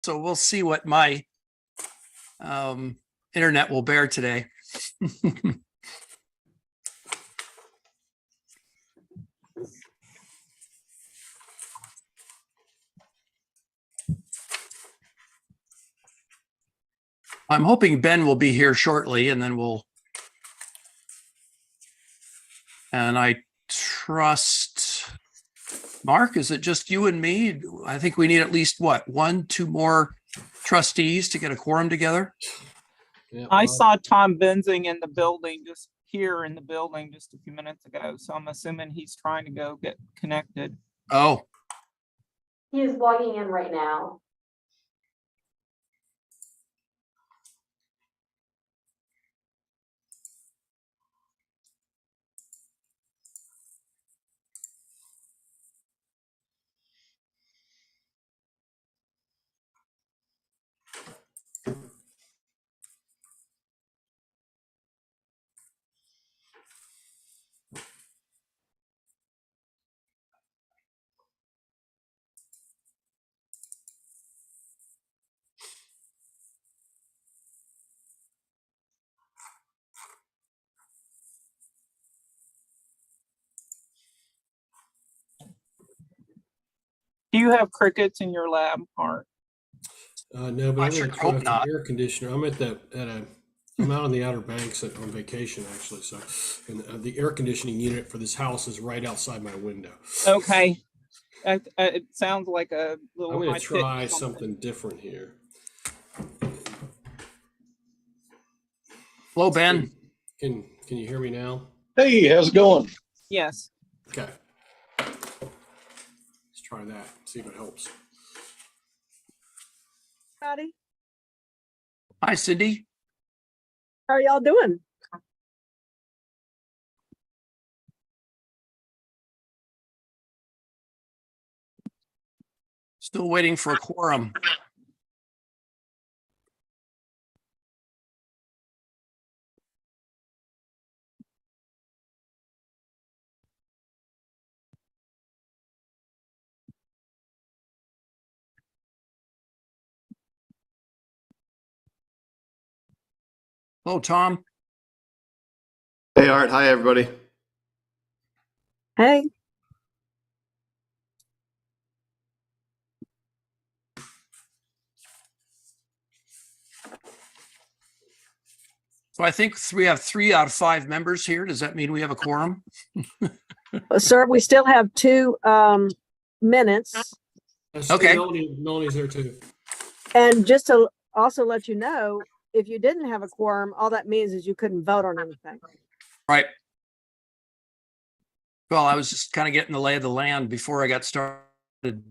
So we'll see what my internet will bear today. I'm hoping Ben will be here shortly, and then and I trust, Mark, is it just you and me? I think we need at least what, 2 more trustees to get a quorum together. Yeah, I well, saw Tom Benzing in the building, just here in the building just a few minutes ago. So I'm assuming he's trying to go get connected. Oh, He is logging in right now. Do you have crickets in your lab, Art? no, but I I'm sure going to turn hope off the not. air conditioner. I'm I'm out on the Outer Banks on vacation actually. So, and the air conditioning unit for this house is right outside my window. Okay. It sounds like a little. I'm going to high-pitched try something. something different here. hello, Ben. Can you hear me now? Hey, how's it going? Yes. Okay. Let's try that. See if it helps. Howdy. Hi, Cindy. How are y'all doing? Still waiting for a quorum. Hello, Tom. Hey Art, hi everybody. Hey, So I think we have 3 out of 5 members here. Does that mean we have a quorum? sir, we still have 2 minutes. Okay. Melanie's there too. And just to also let you know, if you didn't have a quorum, all that means is you couldn't vote on anything. Right. Well, I was just kind of getting the lay of the land before I got started.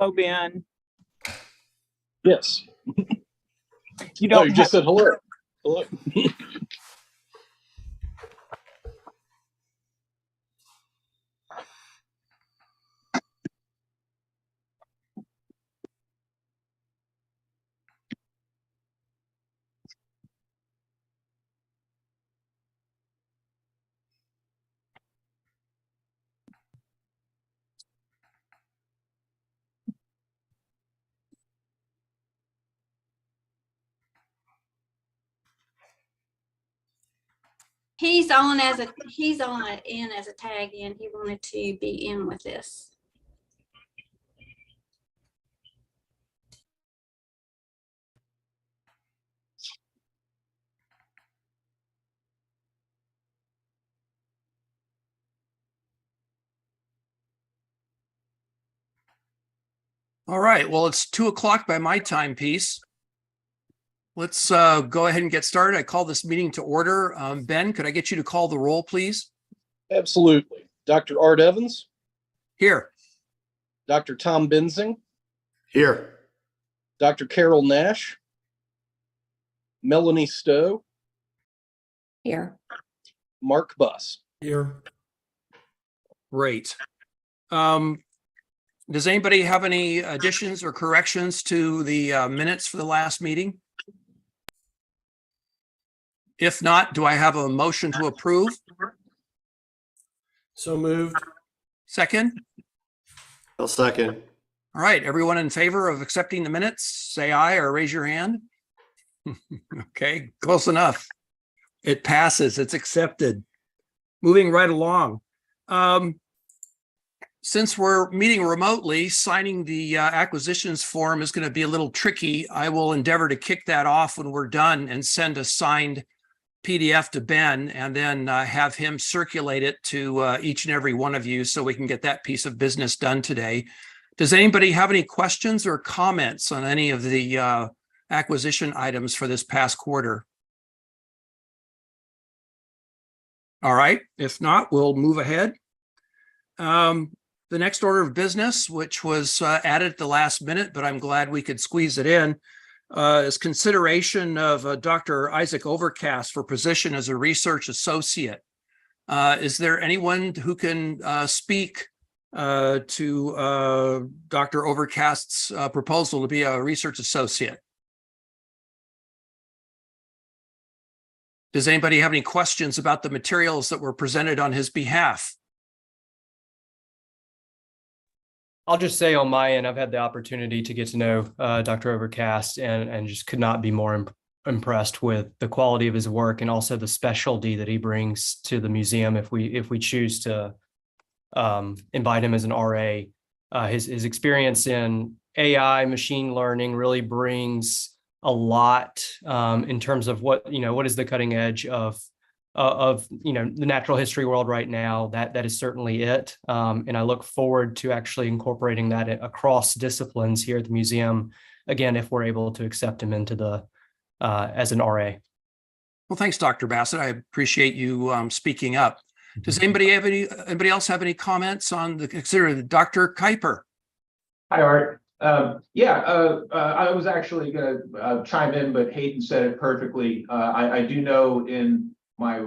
Oh, Ben, Yes. you No, don't you just said hello. Hello. He's on in as a tag in. He wanted to be in with this. All right, well, it's 2:00 by my timepiece. Let's go ahead and get started. I call this meeting to order. Ben, could I get you to call the roll, please? Absolutely. Dr. Art Evans, Here. Dr. Tom Benzing, Here. Dr. Carol Nash, Melanie Stowe, Here. Mark Buss. Here. Great. Does anybody have any additions or corrections to the minutes for the last meeting? If not, do I have a motion to approve? So moved. Second? I'll second. All right, everyone in favor of accepting the minutes, say aye or raise your hand. Okay, close enough. It passes, it's accepted. Moving right along. Since we're meeting remotely, signing the acquisitions form is going to be a little tricky. I will endeavor to kick that off when we're done and send a signed PDF to Ben and then have him circulate it to each and every one of you so we can get that piece of business done today. Does anybody have any questions or comments on any of the acquisition items for this past quarter? All right, if not, we'll move ahead. The next order of business, which was added at the last minute, but I'm glad we could squeeze it in, is consideration of Dr. Isaac Overcast for position as a research associate. Is there anyone who can speak to Dr. Overcast's proposal to be a research associate? Does anybody have any questions about the materials that were presented on his behalf? I'll just say on my end, I've had the opportunity to get to know Dr. Overcast and just could not be more impressed with the quality of his work and also the specialty that he brings to the museum if we choose to invite him as an RA. His experience in AI, machine learning really brings a lot in terms of what is the cutting edge of the natural history world right now. That is certainly it. And I look forward to actually incorporating that across disciplines here at the museum, again, if we're able to accept him into the as an RA. Well, thanks, Dr. Bassett. I appreciate you speaking up. Does anybody else have any comments on Dr. Kuiper? Hi, Art. I was actually going to chime in, but Hayden said it perfectly. I do know in my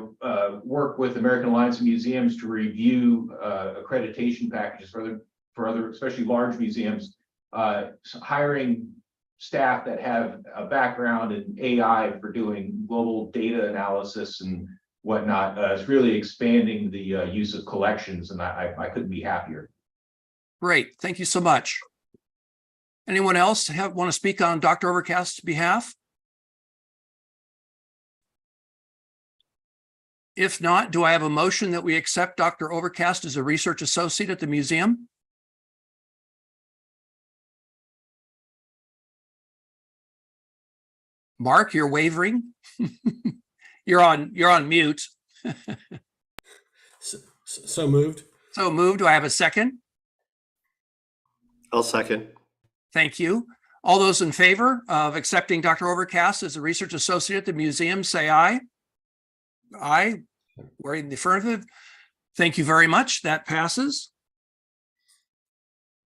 work with American Alliance of Museums to review accreditation packages for other, especially large museums, hiring staff that have a background in AI for doing global data analysis and whatnot is really expanding the use of collections, and I couldn't be happier. Great, thank you so much. Anyone else want to speak on Dr. Overcast's behalf? If not, do I have a motion that we accept Dr. Overcast as a research associate at the museum? Mark, you're wavering. You're on mute. So moved. So moved. Do I have a second? I'll second. Thank you. All those in favor of accepting Dr. Overcast as a research associate at the museum, say aye. Aye. We're in the affirmative. Thank you very much. That passes.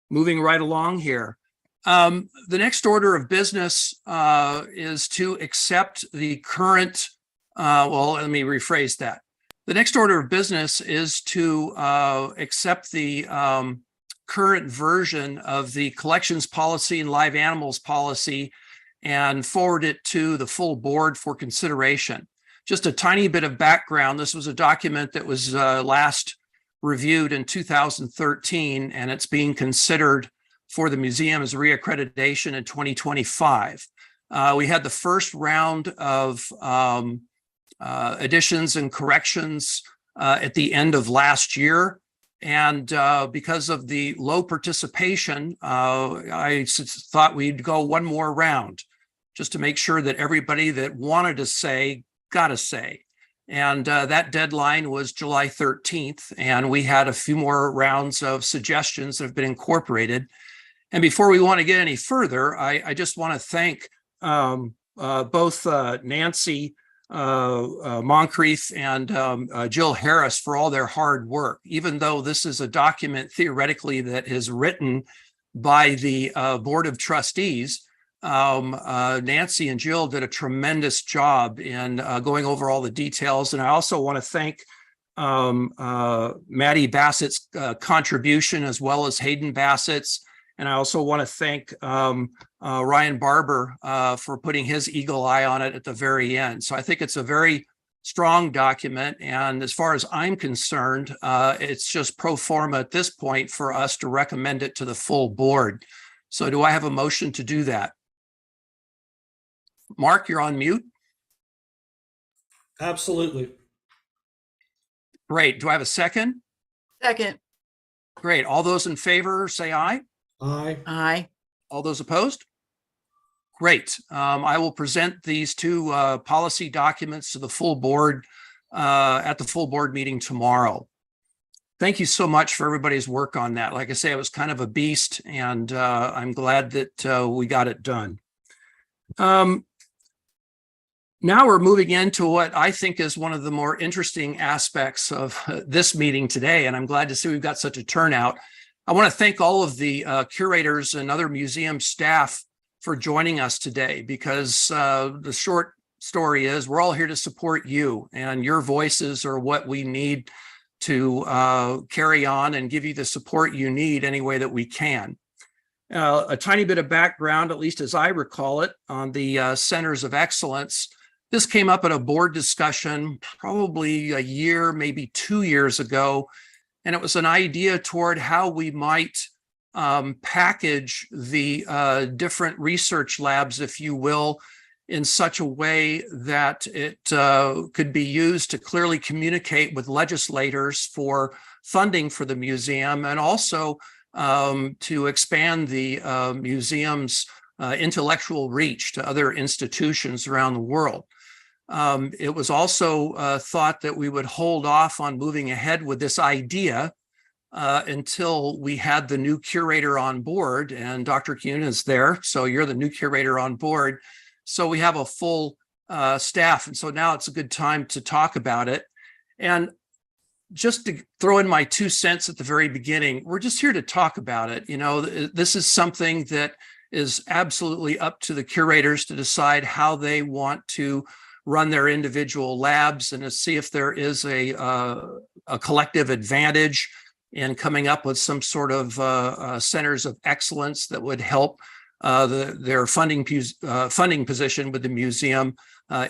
Moving right along here. The next order of business is to accept the current, let me rephrase that. The next order of business is to accept the current version of the collections policy and live animals policy and forward it to the full board for consideration. Just a tiny bit of background. This was a document that was last reviewed in 2013, and it's being considered for the museum's reaccreditation in 2025. We had the first round of additions and corrections at the end of last year. And because of the low participation, I thought we'd go one more round just to make sure that everybody that wanted to say got a say. And that deadline was July 13th. And we had a few more rounds of suggestions that have been incorporated. And before we want to get any further, I just want to thank both Nancy Moncrief and Jill Harris for all their hard work. Even though this is a document theoretically that is written by the Board of Trustees, Nancy and Jill did a tremendous job in going over all the details. And I also want to thank Maddie Bassett's contribution, as well as Hayden Bassett's. And I also want to thank Ryan Barber for putting his eagle eye on it at the very end. So I think it's a very strong document. And as far as I'm concerned, it's just pro forma at this point for us to recommend it to the full board. So do I have a motion to do that? Mark, you're on mute. Absolutely. Great. Do I have a second? Second. Great. All those in favor, say aye. Aye. Aye. All those opposed? Great. I will present these two policy documents to the full board at the full board meeting tomorrow. Thank you so much for everybody's work on that. Like I say, it was kind of a beast, and I'm glad that we got it done. Now we're moving into what I think is one of the more interesting aspects of this meeting today, and I'm glad to see we've got such a turnout. I want to thank all of the curators and other museum staff for joining us today, because the short story is we're all here to support you, and your voices are what we need to carry on and give you the support you need any way that we can. A tiny bit of background, at least as I recall it, on the Centers of Excellence. This came up at a board discussion probably a year, maybe 2 years ago, and it was an idea toward how we might package the different research labs, if you will, in such a way that it could be used to clearly communicate with legislators for funding for the museum, and also to expand the museum's intellectual reach to other institutions around the world. It was also thought that we would hold off on moving ahead with this idea until we had the new curator on board, and Dr. Kuhn is there. So you're the new curator on board. So we have a full staff. And so now it's a good time to talk about it. And just to throw in my 2 cents at the very beginning, we're just here to talk about it. You know, this is something that is absolutely up to the curators to decide how they want to run their individual labs, and to see if there is a collective advantage in coming up with some sort of centers of excellence that would help their funding position with the museum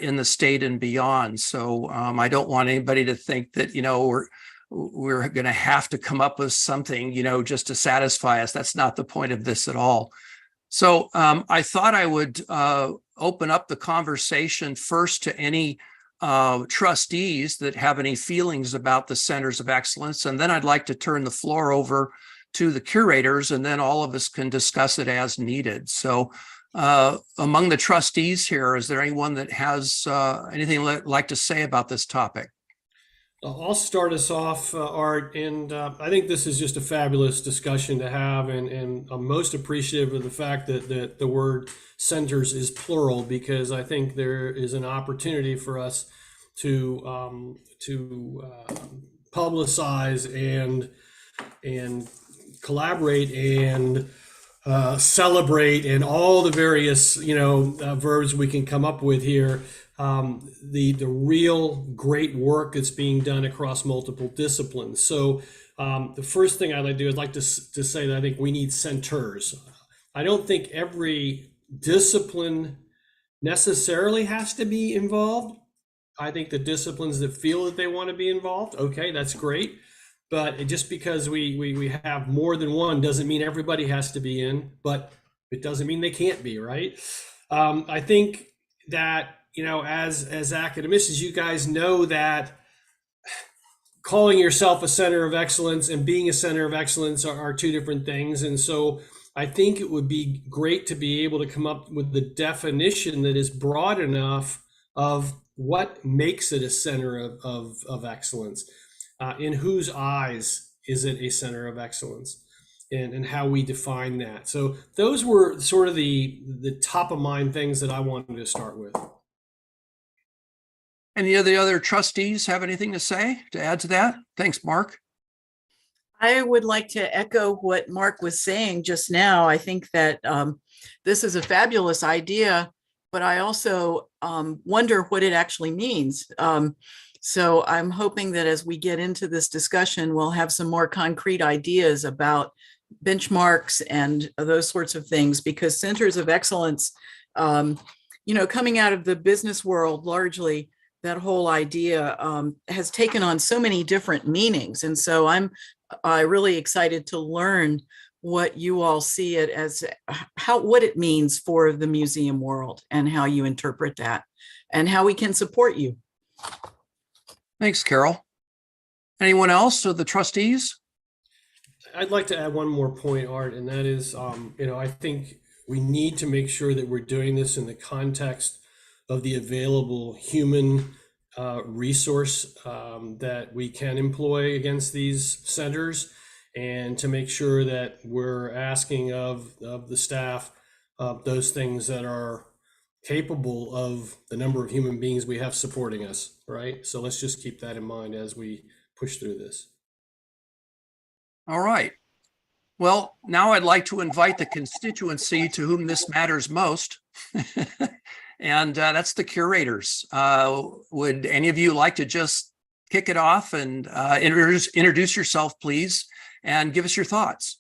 in the state and beyond. So I don't want anybody to think that, you know, we're going to have to come up with something, you know, just to satisfy us. That's not the point of this at all. So I thought I would open up the conversation first to any trustees that have any feelings about the Centers of Excellence. And then I'd like to turn the floor over to the curators, and then all of us can discuss it as needed. So among the trustees here, is there anyone that has anything like to say about this topic? I'll start us off, Art, and I think this is just a fabulous discussion to have, and I'm most appreciative of the fact that the word centers is plural, because I think there is an opportunity for us to publicize and collaborate and celebrate, and all the various verbs we can come up with here. The real great work that's being done across multiple disciplines. So the first thing I'd like to say that I think we need centers. I don't think every discipline necessarily has to be involved. I think the disciplines that feel that they want to be involved, okay, that's great. But just because we have more than one doesn't mean everybody has to be in, but it doesn't mean they can't be, right? I think that, as academicians, you guys know that calling yourself a center of excellence and being a center of excellence are two different things. And so I think it would be great to be able to come up with the definition that is broad enough of what makes it a center of excellence. In whose eyes is it a center of excellence? and how we define that. So those were sort of the top of mind things that I wanted to start with. Any of the other trustees have anything to say, to add to that? Thanks, Mark. I would like to echo what Mark was saying just now. I think that this is a fabulous idea, but I also wonder what it actually means. So I'm hoping that as we get into this discussion, we'll have some more concrete ideas about benchmarks and those sorts of things, because centers of excellence, coming out of the business world largely, that whole idea has taken on so many different meanings. And so I'm really excited to learn what you all see it as, what it means for the museum world and how you interpret that and how we can support you. Thanks, Carol. Anyone else of the trustees? I'd like to add one more point, Art, and that is, I think we need to make sure that we're doing this in the context of the available human resource that we can employ against these centers, and to make sure that we're asking of the staff those things that are capable of the number of human beings we have supporting us, right? So let's just keep that in mind as we push through this. All right. Well, now I'd like to invite the constituency to whom this matters most. And that's the curators. Would any of you like to just kick it off and introduce yourself, please, and give us your thoughts?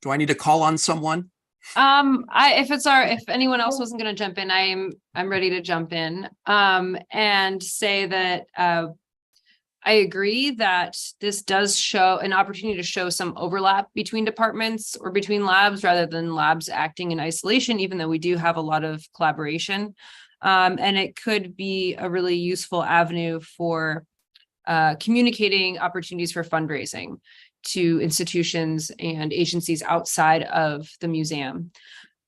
Do I need to call on someone? If anyone else wasn't going to jump in, I'm ready to jump in and say that I agree that this does show an opportunity to show some overlap between departments or between labs rather than labs acting in isolation, even though we do have a lot of collaboration. And it could be a really useful avenue for communicating opportunities for fundraising to institutions and agencies outside of the museum.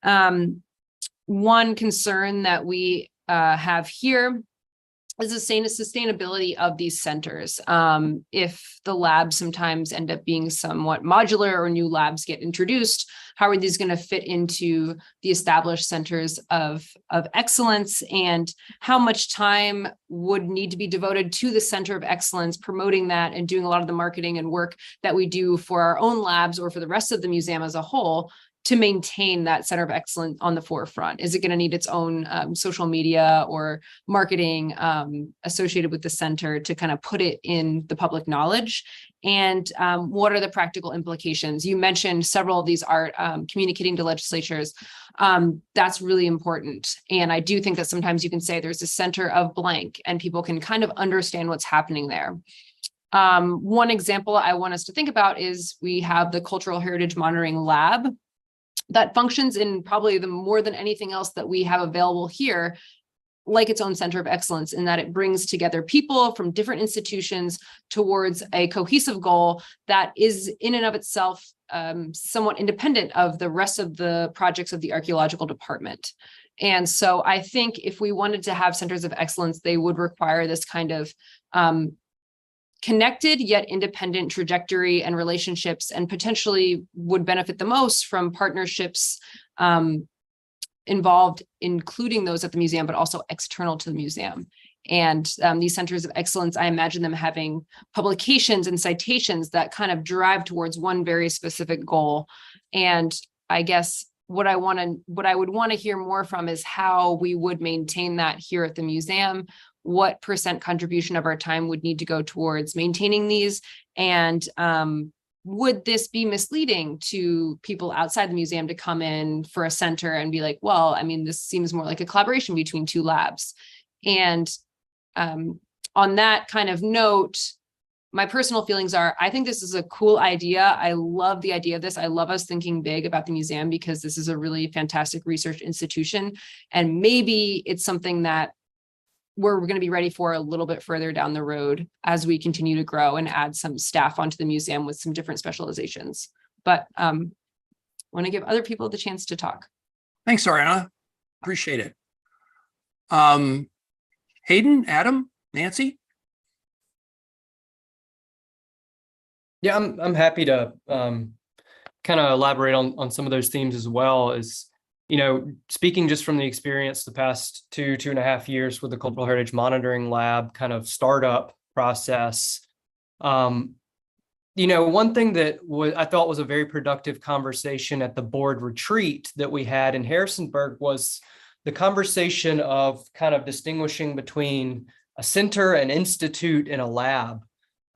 One concern that we have here is the sustainability of these centers. If the labs sometimes end up being somewhat modular or new labs get introduced, how are these going to fit into the established centers of excellence, and how much time would need to be devoted to the center of excellence, promoting that and doing a lot of the marketing and work that we do for our own labs or for the rest of the museum as a whole to maintain that center of excellence on the forefront? Is it going to need its own social media or marketing associated with the center to kind of put it in the public knowledge? And what are the practical implications? You mentioned several of these are communicating to legislatures. That's really important. And I do think that sometimes you can say there's a center of blank and people can kind of understand what's happening there. One example I want us to think about is we have the Cultural Heritage Monitoring Lab that functions in probably the more than anything else that we have available here, like its own center of excellence, in that it brings together people from different institutions towards a cohesive goal that is in and of itself somewhat independent of the rest of the projects of the archaeological department. And so I think if we wanted to have centers of excellence, they would require this kind of connected yet independent trajectory and relationships, and potentially would benefit the most from partnerships involved, including those at the museum, but also external to the museum. And these centers of excellence, I imagine them having publications and citations that kind of drive towards one very specific goal. And I guess what I would want to hear more from is how we would maintain that here at the museum. What % contribution of our time would need to go towards maintaining these? And would this be misleading to people outside the museum to come in for a center and be like, well, I mean, this seems more like a collaboration between two labs. And on that kind of note, my personal feelings are, I think this is a cool idea. I love the idea of this. I love us thinking big about the museum because this is a really fantastic research institution. And maybe it's something that we're going to be ready for a little bit further down the road as we continue to grow and add some staff onto the museum with some different specializations. But I want to give other people the chance to talk. Thanks, Ariana. Appreciate it. Hayden, Adam, Nancy? Yeah, I'm happy to kind of elaborate on some of those themes as well. As you know, speaking just from the experience the past 2.5 years with the Cultural Heritage Monitoring Lab kind of startup process. You know, one thing that I thought was a very productive conversation at the board retreat that we had in Harrisonburg was the conversation of kind of distinguishing between a center, an institute, and a lab.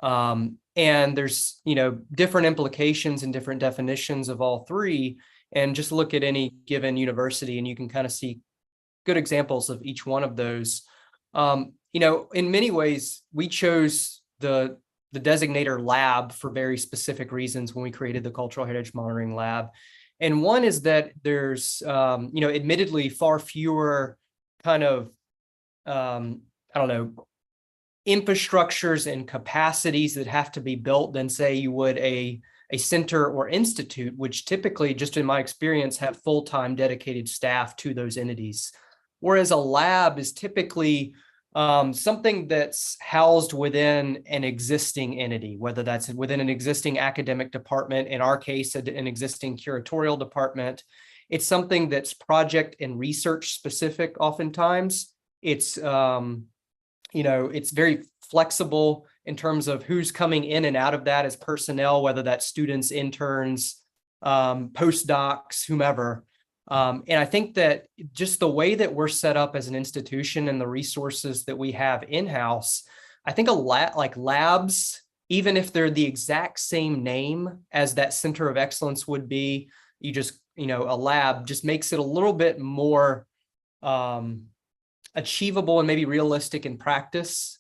And there's, you know, different implications and different definitions of all three. And just look at any given university and you can kind of see good examples of each one of those. You know, in many ways, we chose the designator lab for very specific reasons when we created the Cultural Heritage Monitoring Lab. And one is that there's, you know, admittedly far fewer kind of, I don't know, infrastructures and capacities that have to be built than say you would a center or institute, which typically, just in my experience, have full-time dedicated staff to those entities. Whereas a lab is typically something that's housed within an existing entity, whether that's within an existing academic department, in our case, an existing curatorial department. It's something that's project and research specific oftentimes. It's, you know, it's very flexible in terms of who's coming in and out of that as personnel, whether that's students, interns, postdocs, whomever. And I think that just the way that we're set up as an institution and the resources that we have in-house, I think like labs, even if they're the exact same name as that center of excellence would be, you just, you know, a lab just makes it a little bit more achievable and maybe realistic in practice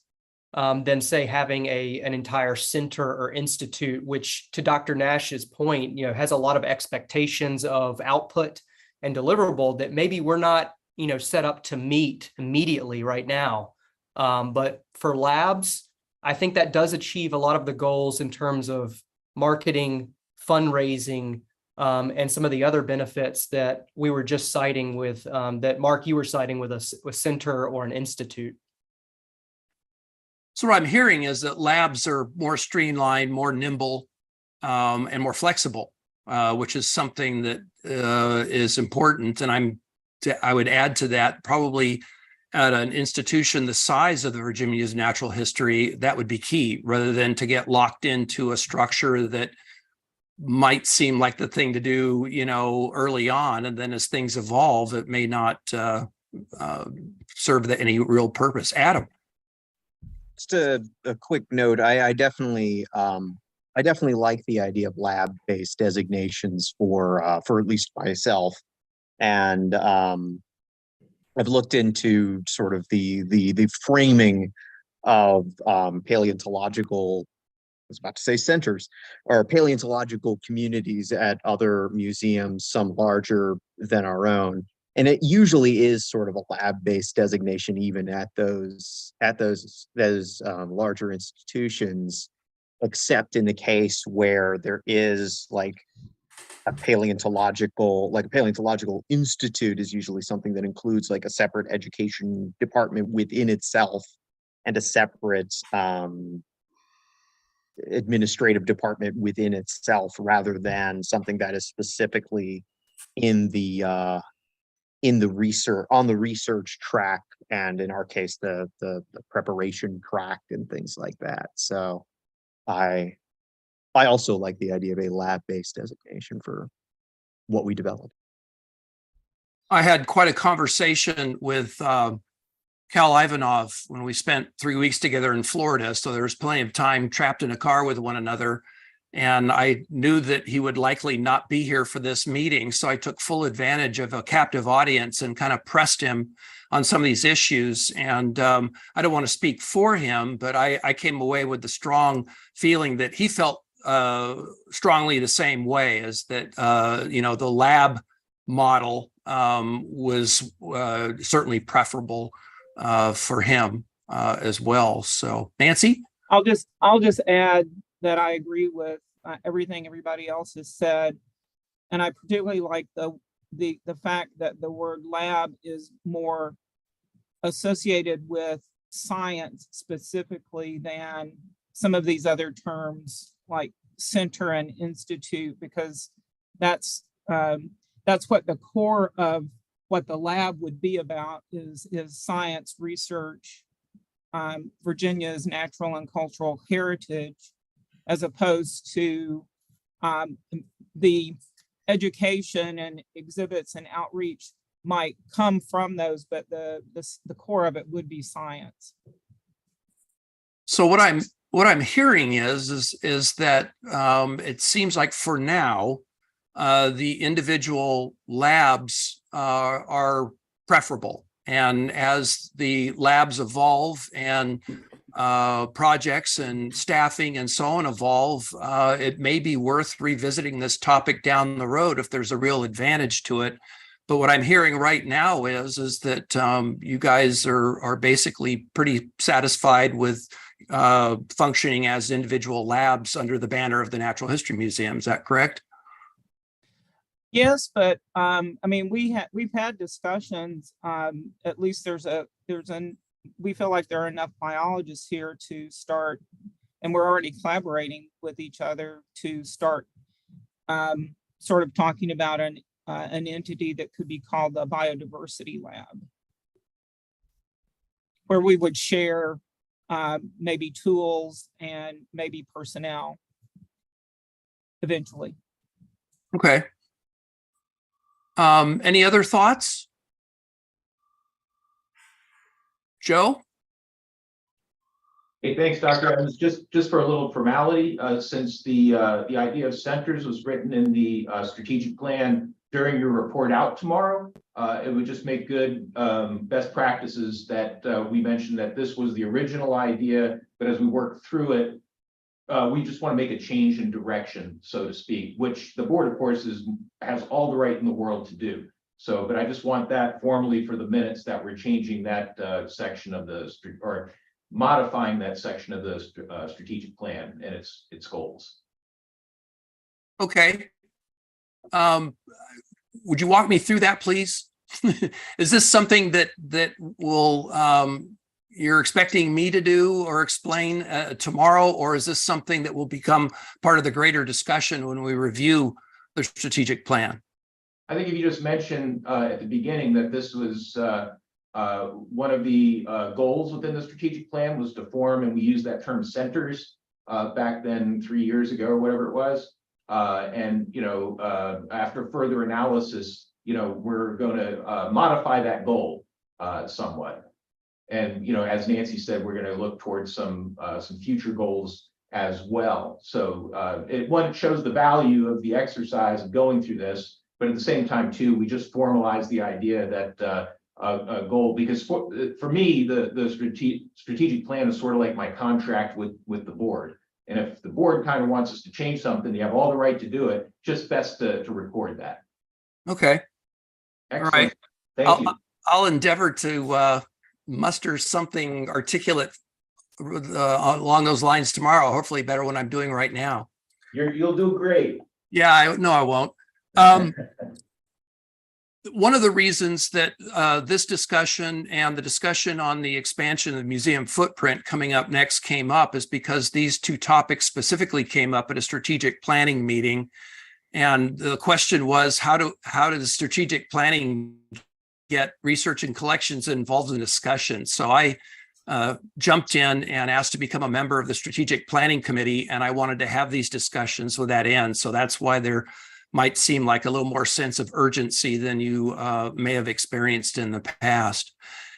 than say having an entire center or institute, which to Dr. Nash's point, you know, has a lot of expectations of output and deliverable that maybe we're not, you know, set up to meet immediately right now. But for labs, I think that does achieve a lot of the goals in terms of marketing, fundraising, and some of the other benefits that we were just citing with, that Mark, you were citing with a center or an institute. So what I'm hearing is that labs are more streamlined, more nimble, and more flexible, which is something that is important. And I would add to that, probably at an institution the size of the Virginia Museum of Natural History, that would be key, rather than to get locked into a structure that might seem like the thing to do, you know, early on, and then as things evolve, it may not serve any real purpose. Adam. Just a quick note. I definitely like the idea of lab-based designations for at least myself, and I've looked into sort of the framing of paleontological, I was about to say centers, or paleontological communities at other museums, some larger than our own. And it usually is sort of a lab-based designation, even at those larger institutions, except in the case where there is like a paleontological institute is usually something that includes like a separate education department within itself and a separate administrative department within itself, rather than something that is specifically in the research, on the research track, and in our case the preparation track and things like that. So I also like the idea of a lab-based designation for what we developed. I had quite a conversation with Cal Ivanov when we spent 3 weeks together in Florida. So there was plenty of time trapped in a car with one another. And I knew that he would likely not be here for this meeting. So I took full advantage of a captive audience and kind of pressed him on some of these issues. And I don't want to speak for him, but I came away with the strong feeling that he felt strongly the same way, as that, you know, the lab model was certainly preferable for him as well. So Nancy? I'll just add that I agree with everything everybody else has said. And I particularly like the fact that the word lab is more associated with science specifically than some of these other terms like center and institute, because that's what the core of what the lab would be about is science research, Virginia's natural and cultural heritage, as opposed to the education and exhibits and outreach might come from those, but the core of it would be science. So what I'm hearing is that it seems like for now, the individual labs are preferable. And as the labs evolve and projects and staffing and so on evolve, it may be worth revisiting this topic down the road if there's a real advantage to it. But what I'm hearing right now is that you guys are basically pretty satisfied with functioning as individual labs under the banner of the Natural History Museum. Is that correct? Yes, but I mean, we've had discussions. At least we feel like there are enough biologists here to start, and we're already collaborating with each other to start sort of talking about an entity that could be called the Biodiversity Lab, where we would share maybe tools and maybe personnel eventually. Okay. Any other thoughts? Joe? Hey, thanks, Dr. Evans. Just for a little formality, since the idea of centers was written in the strategic plan during your report out tomorrow, it would just make good best practices that we mentioned that this was the original idea, but as we work through it, we just want to make a change in direction, so to speak, which the board, of course, has all the right in the world to do. So, but I just want that formally for the minutes that we're changing that section of or modifying that section of the strategic plan and its goals. Okay. Would you walk me through that, please? Is this something that will you're expecting me to do or explain tomorrow, or is this something that will become part of the greater discussion when we review the strategic plan? I think if you just mentioned at the beginning that this was one of the goals within the strategic plan was to form, and we used that term centers back then 3 years ago or whatever it was. And, you know, after further analysis, you know, we're going to modify that goal somewhat. And, you know, as Nancy said, we're going to look towards some future goals as well. So it shows the value of the exercise of going through this, but at the same time, too, we just formalize the idea that a goal, because for me, the strategic plan is sort of like my contract with the board. And if the board kind of wants us to change something, you have all the right to do it, just best to record that. Okay. Excellent. All right. Thank you. I'll endeavor to muster something articulate along those lines tomorrow, hopefully better than I'm doing right now. You'll do great. Yeah, I won't. One of the reasons that this discussion and the discussion on the expansion of the museum footprint coming up next came up is because these two topics specifically came up at a strategic planning meeting. And the question was, how does strategic planning get research and collections involved in discussion? So I jumped in and asked to become a member of the strategic planning committee, and I wanted to have these discussions with that end. So that's why there might seem like a little more sense of urgency than you may have experienced in the past.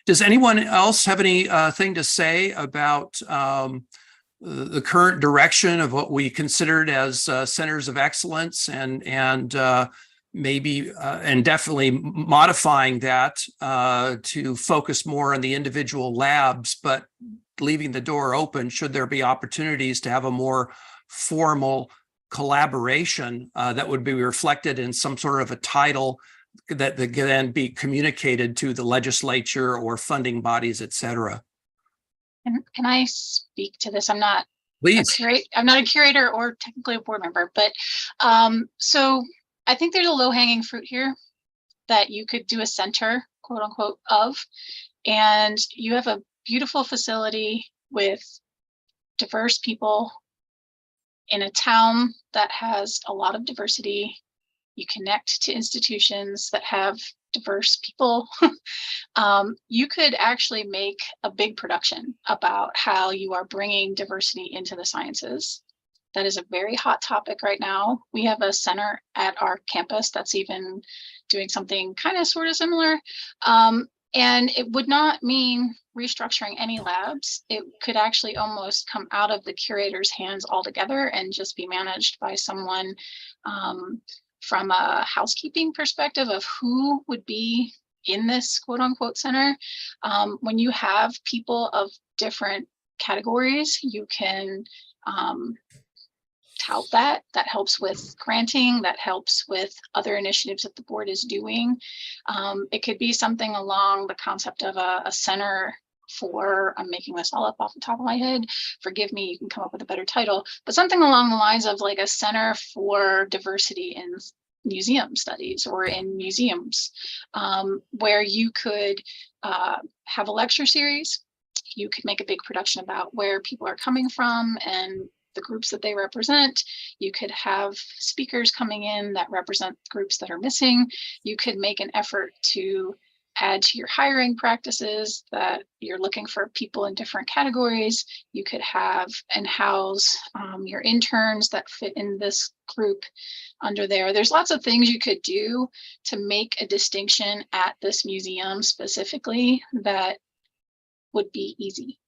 Does anyone else have anything to say about the current direction of what we considered as centers of excellence and maybe and definitely modifying that to focus more on the individual labs, but leaving the door open should there be opportunities to have a more formal collaboration that would be reflected in some sort of a title that can then be communicated to the legislature or funding bodies, et cetera. Can I speak to this? I'm not Please. I'm not a curator or technically a board member, but so I think there's a low-hanging fruit here that you could do a center, quote unquote, of, and you have a beautiful facility with diverse people in a town that has a lot of diversity, you connect to institutions that have diverse people, you could actually make a big production about how you are bringing diversity into the sciences. That is a very hot topic right now. We have a center at our campus that's even doing something kind of sort of similar. And it would not mean restructuring any labs. It could actually almost come out of the curator's hands altogether and just be managed by someone from a housekeeping perspective of who would be in this quote unquote center. When you have people of different categories, you can tout that. That helps with granting, that helps with other initiatives that the board is doing. It could be something along the concept of a center for, I'm making this all up off the top of my head, forgive me, you can come up with a better title, but something along the lines of like a center for diversity in museum studies or in museums, where you could have a lecture series. You could make a big production about where people are coming from and the groups that they represent. You could have speakers coming in that represent groups that are missing. You could make an effort to add to your hiring practices that you're looking for people in different categories. You could have and house your interns that fit in this group under there. There's lots of things you could do to make a distinction at this museum specifically that would be easy.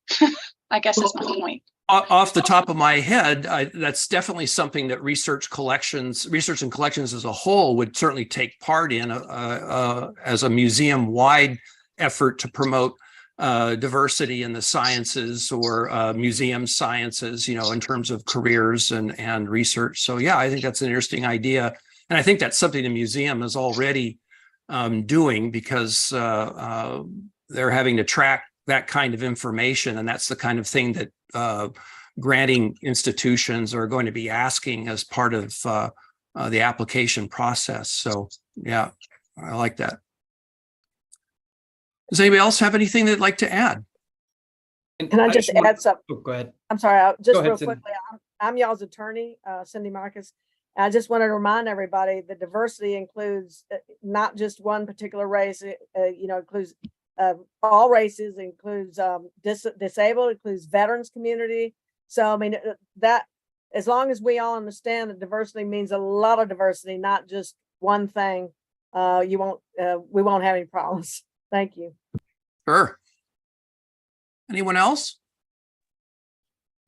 I guess that's my point. Off the top of my head, that's definitely something that research and collections as a whole would certainly take part in as a museum-wide effort to promote diversity in the sciences or museum sciences, in terms of careers and research. So yeah, I think that's an interesting idea. And I think that's something the museum is already doing because they're having to track that kind of information. And that's the kind of thing that granting institutions are going to be asking as part of the application process. So yeah, I like that. Does anybody else have anything they'd like to add? Can I just add something? Oh, go ahead. I'm sorry, just ahead, real Cindy. quickly. I'm y'all's attorney, Cindy Marcus. I just wanted to remind everybody that diversity includes not just one particular race. Includes all races, includes disabled, includes veterans community. So I mean that as long as we all understand that diversity means a lot of diversity, not just one thing, we won't have any problems. Thank you. Sure. Anyone else?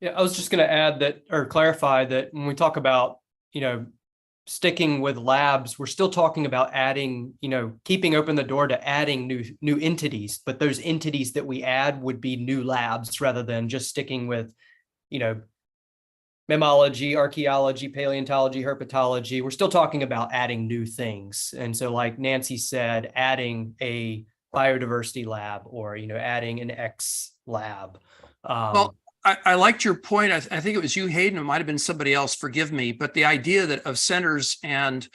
Yeah, I was just going to add that or clarify that when we talk about, sticking with labs, we're still talking about adding, keeping open the door to adding new entities, but those entities that we add would be new labs rather than just sticking with, mammalogy, archaeology, paleontology, herpetology. We're still talking about adding new things. And so like Nancy said, adding a biodiversity lab or, adding an X lab. Well, I liked your point. I think it was you, Hayden. It might have been somebody else. Forgive me. But the idea that of centers and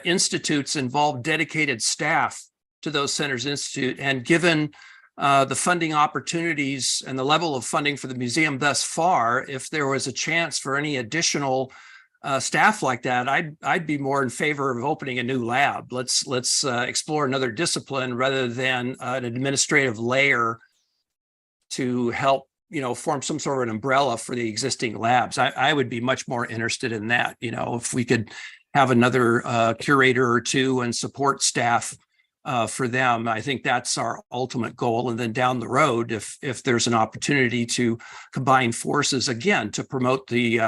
institutes involve dedicated staff to those centers institute, and given the funding opportunities and the level of funding for the museum thus far, if there was a chance for any additional staff like that, I'd be more in favor of opening a new lab. Let's explore another discipline rather than an administrative layer to help form some sort of an umbrella for the existing labs. I would be much more interested in that. If we could have another curator or two and support staff for them, I think that's our ultimate goal. And then down the road, if there's an opportunity to combine forces again to promote the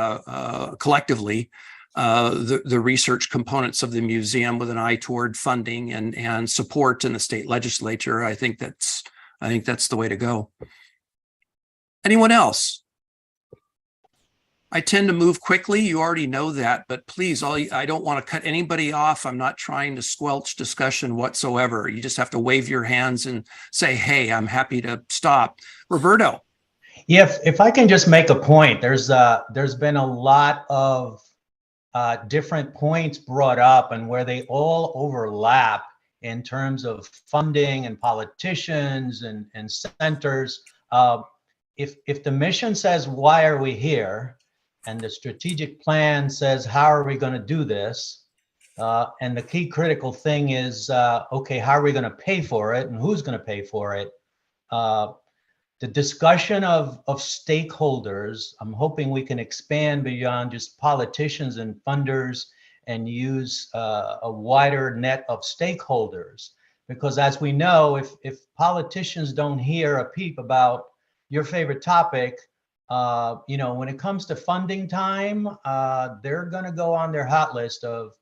collectively the research components of the museum with an eye toward funding and support in the state legislature, I think that's the way to go. Anyone else? I tend to move quickly. You already know that, but please, I don't want to cut anybody off. I'm not trying to squelch discussion whatsoever. You just have to wave your hands and say, hey, I'm happy to stop. Roberto. Yes, if I can just make a point, there's been a lot of different points brought up and where they all overlap in terms of funding and politicians and centers. If the mission says, why are we here? And the strategic plan says, how are we going to do this? And the key critical thing is, okay, how are we going to pay for it and who's going to pay for it? The discussion of stakeholders, I'm hoping we can expand beyond just politicians and funders and use a wider net of stakeholders. Because as we know, if politicians don't hear a peep about your favorite topic, when it comes to funding time, they're going to go on their hot list of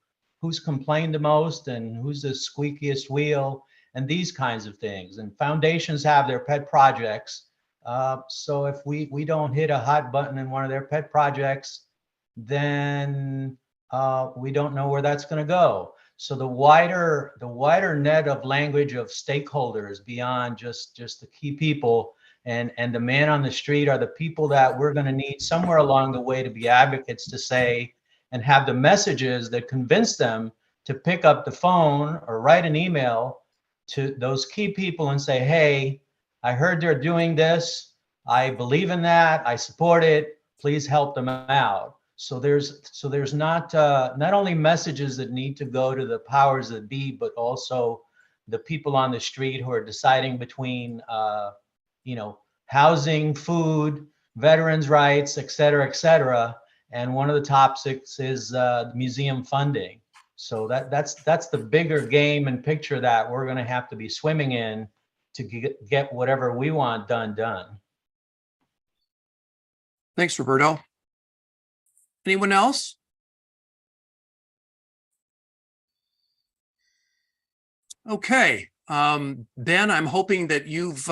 who's complained the most and who's the squeakiest wheel and these kinds of things. And foundations have their pet projects. So if we don't hit a hot button in one of their pet projects, then we don't know where that's going to go. So the wider net of language of stakeholders beyond just the key people and the man on the street are the people that we're going to need somewhere along the way to be advocates to say and have the messages that convince them to pick up the phone or write an email to those key people and say, hey, I heard they're doing this. I believe in that. I support it. Please help them out. So there's not only messages that need to go to the powers that be, but also the people on the street who are deciding between, housing, food, veterans' rights, et cetera. And one of the topics is museum funding. So that's the bigger game and picture that we're going to have to be swimming in to get whatever we want done. Thanks, Roberto. Anyone else? Okay, Ben, I'm hoping that you've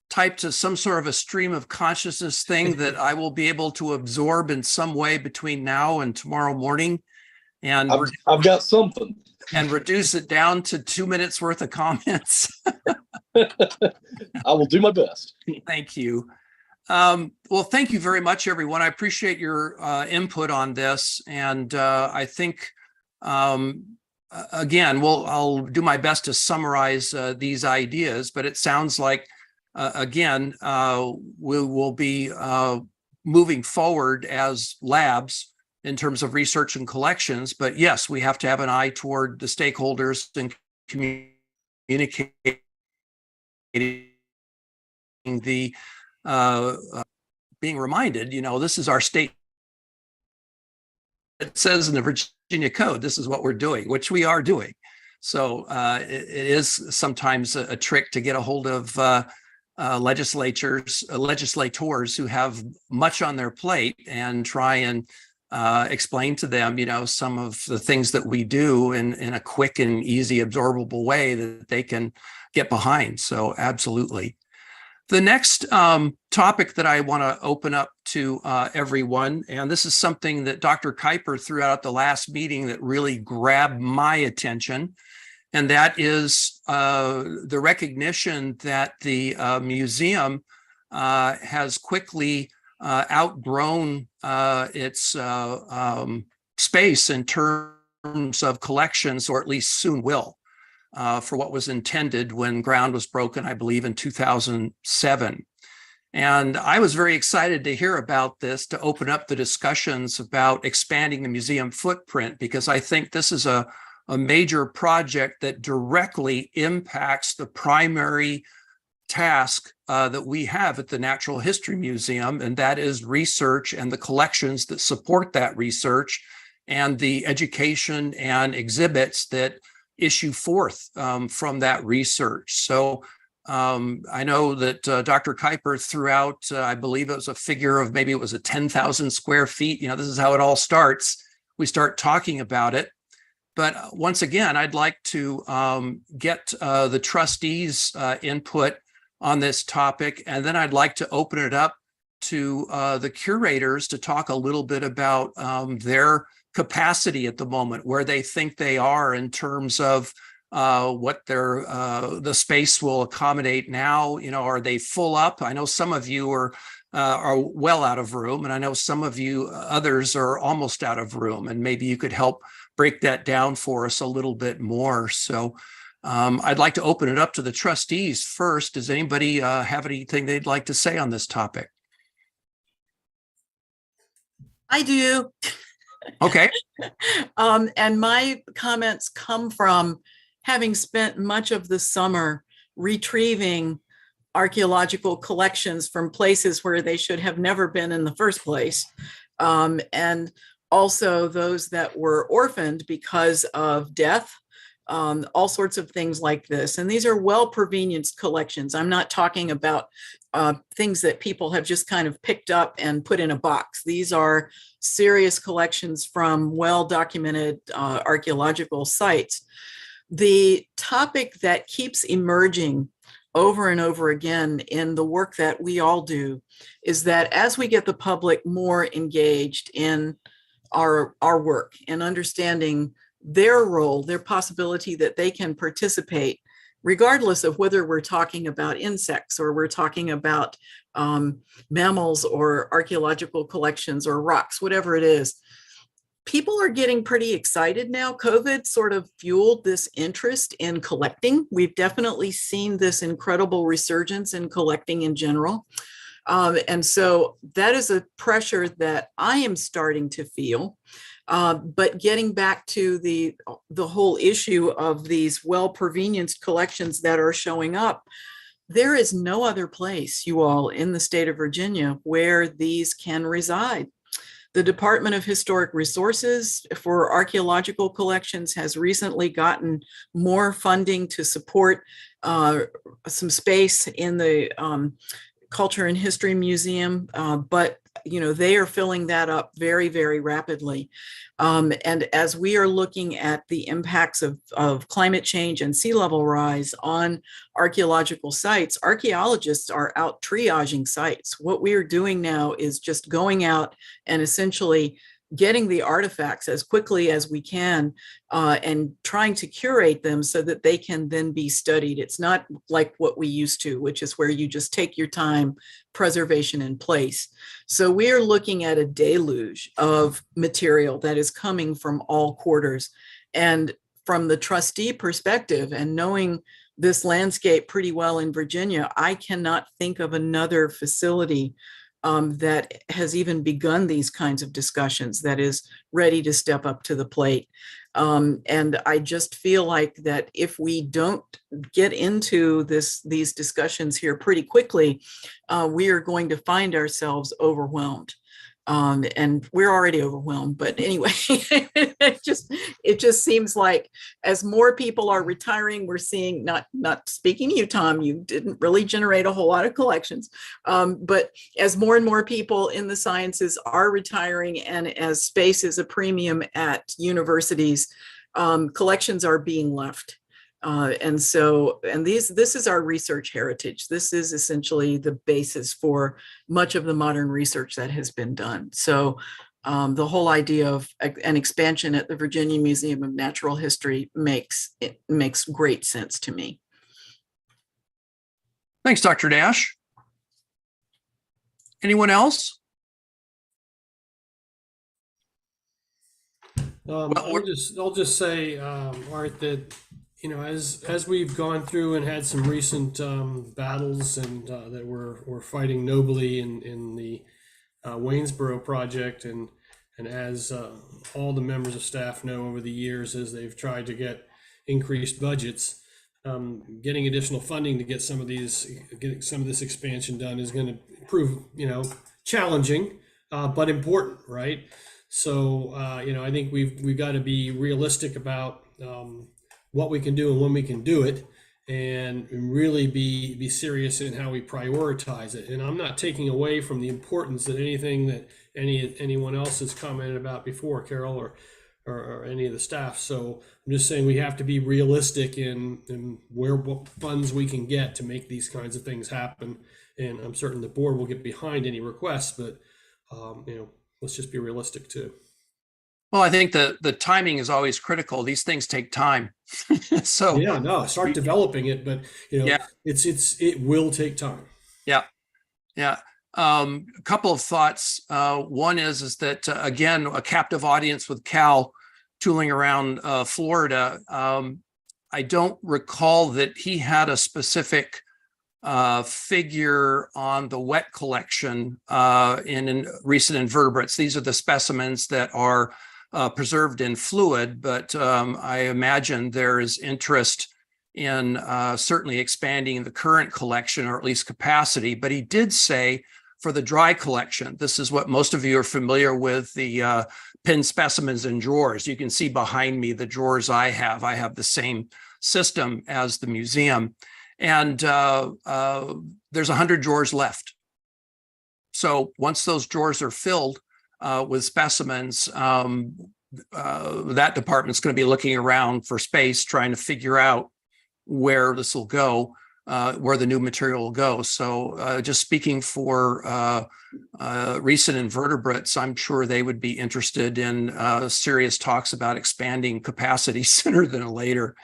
typed to some sort of a stream of consciousness thing that I will be able to absorb in some way between now and tomorrow morning. And I've got something. And reduce it down to 2 minutes worth of comments. I will do my best. Thank you. Well, thank you very much, everyone. I appreciate your input on this. And I think, again, I'll do my best to summarize these ideas, but it sounds like, again, we will be moving forward as labs in terms of research and collections. But yes, we have to have an eye toward the stakeholders and communicating the being reminded, this is our state. It says in the Virginia Code, this is what we're doing, which we are doing. So it is sometimes a trick to get a hold of legislators who have much on their plate and try and explain to them, some of the things that we do in a quick and easy, absorbable way that they can get behind. So absolutely. The next topic that I want to open up to everyone, and this is something that Dr. Kuiper threw out at the last meeting that really grabbed my attention, and that is the recognition that the museum has quickly outgrown its space in terms of collections, or at least soon will. For what was intended when ground was broken, I believe, in 2007. And I was very excited to hear about this, to open up the discussions about expanding the museum footprint, because I think this is a major project that directly impacts the primary task that we have at the Natural History Museum, and that is research and the collections that support that research and the education and exhibits that issue forth from that research. So I know that Dr. Kuiper threw out, I believe it was a figure of maybe it was 10,000 square feet. This is how it all starts. We start talking about it. But once again, I'd like to get the trustees' input on this topic. And then I'd like to open it up to the curators to talk a little bit about their capacity at the moment, where they think they are in terms of what the space will accommodate now. Are they full up? I know some of you are well out of room, and I know some of you others are almost out of room, and maybe you could help break that down for us a little bit more. So I'd like to open it up to the trustees first. Does anybody have anything they'd like to say on this topic? I do. Okay. And my comments come from having spent much of the summer retrieving archaeological collections from places where they should have never been in the first place. And also those that were orphaned because of death, all sorts of things like this. And these are well-provenienced collections. I'm not talking about things that people have just kind of picked up and put in a box. These are serious collections from well-documented archaeological sites. The topic that keeps emerging over and over again in the work that we all do is that as we get the public more engaged in our work and understanding their role, their possibility that they can participate, regardless of whether we're talking about insects or we're talking about mammals or archaeological collections or rocks, whatever it is, people are getting pretty excited now. COVID sort of fueled this interest in collecting. We've definitely seen this incredible resurgence in collecting in general. And so that is a pressure that I am starting to feel. But getting back to the whole issue of these well-provenienced collections that are showing up, there is no other place, you all, in the state of Virginia where these can reside. The Department of Historic Resources for archaeological collections has recently gotten more funding to support some space in the Culture and History Museum, but they are filling that up very, very rapidly. And as we are looking at the impacts of climate change and sea level rise on archaeological sites, archaeologists are out triaging sites. What we are doing now is just going out and essentially getting the artifacts as quickly as we can and trying to curate them so that they can then be studied. It's not like what we used to, which is where you just take your time, preservation in place. So we are looking at a deluge of material that is coming from all quarters. And from the trustee perspective and knowing this landscape pretty well in Virginia, I cannot think of another facility that has even begun these kinds of discussions, that is ready to step up to the plate. And I just feel like that if we don't get into these discussions here pretty quickly, we are going to find ourselves overwhelmed. And we're already overwhelmed, but anyway, it just seems like as more people are retiring, we're seeing, not speaking to you, Tom, you didn't really generate a whole lot of collections, but as more and more people in the sciences are retiring and as space is a premium at universities, collections are being left. And this is our research heritage. This is essentially the basis for much of the modern research that has been done. So the whole idea of an expansion at the Virginia Museum of Natural History makes great sense to me. Thanks, Dr. Dash. Anyone else? I'll just say, Art, that as we've gone through and had some recent battles and that we're fighting nobly in the Waynesboro project, and as all the members of staff know over the years, as they've tried to get increased budgets, getting additional funding to getting some of this expansion done is going to prove challenging, but important, right? So I think we've got to be realistic about what we can do and when we can do it, and really be serious in how we prioritize it. And I'm not taking away from the importance that anything that anyone else has commented about before, Carol or any of the staff. So I'm just saying we have to be realistic in what funds we can get to make these kinds of things happen. And I'm certain the board will get behind any requests, but let's just be realistic too. Well, I think the timing is always critical. These things take time. So yeah, no, start developing it, but it will take time. Yeah. A couple of thoughts. One is that again, a captive audience with Cal tooling around Florida. I don't recall that he had a specific figure on the wet collection in recent invertebrates. These are the specimens that are preserved in fluid, but I imagine there is interest in certainly expanding the current collection, or at least capacity. But he did say for the dry collection, this is what most of you are familiar with, the pin specimens in drawers. You can see behind me the drawers I have. I have the same system as the museum. And there's 100 drawers left. So once those drawers are filled with specimens, that department's going to be looking around for space, trying to figure out where this will go, where the new material will go. So just speaking for recent invertebrates, I'm sure they would be interested in serious talks about expanding capacity sooner than later.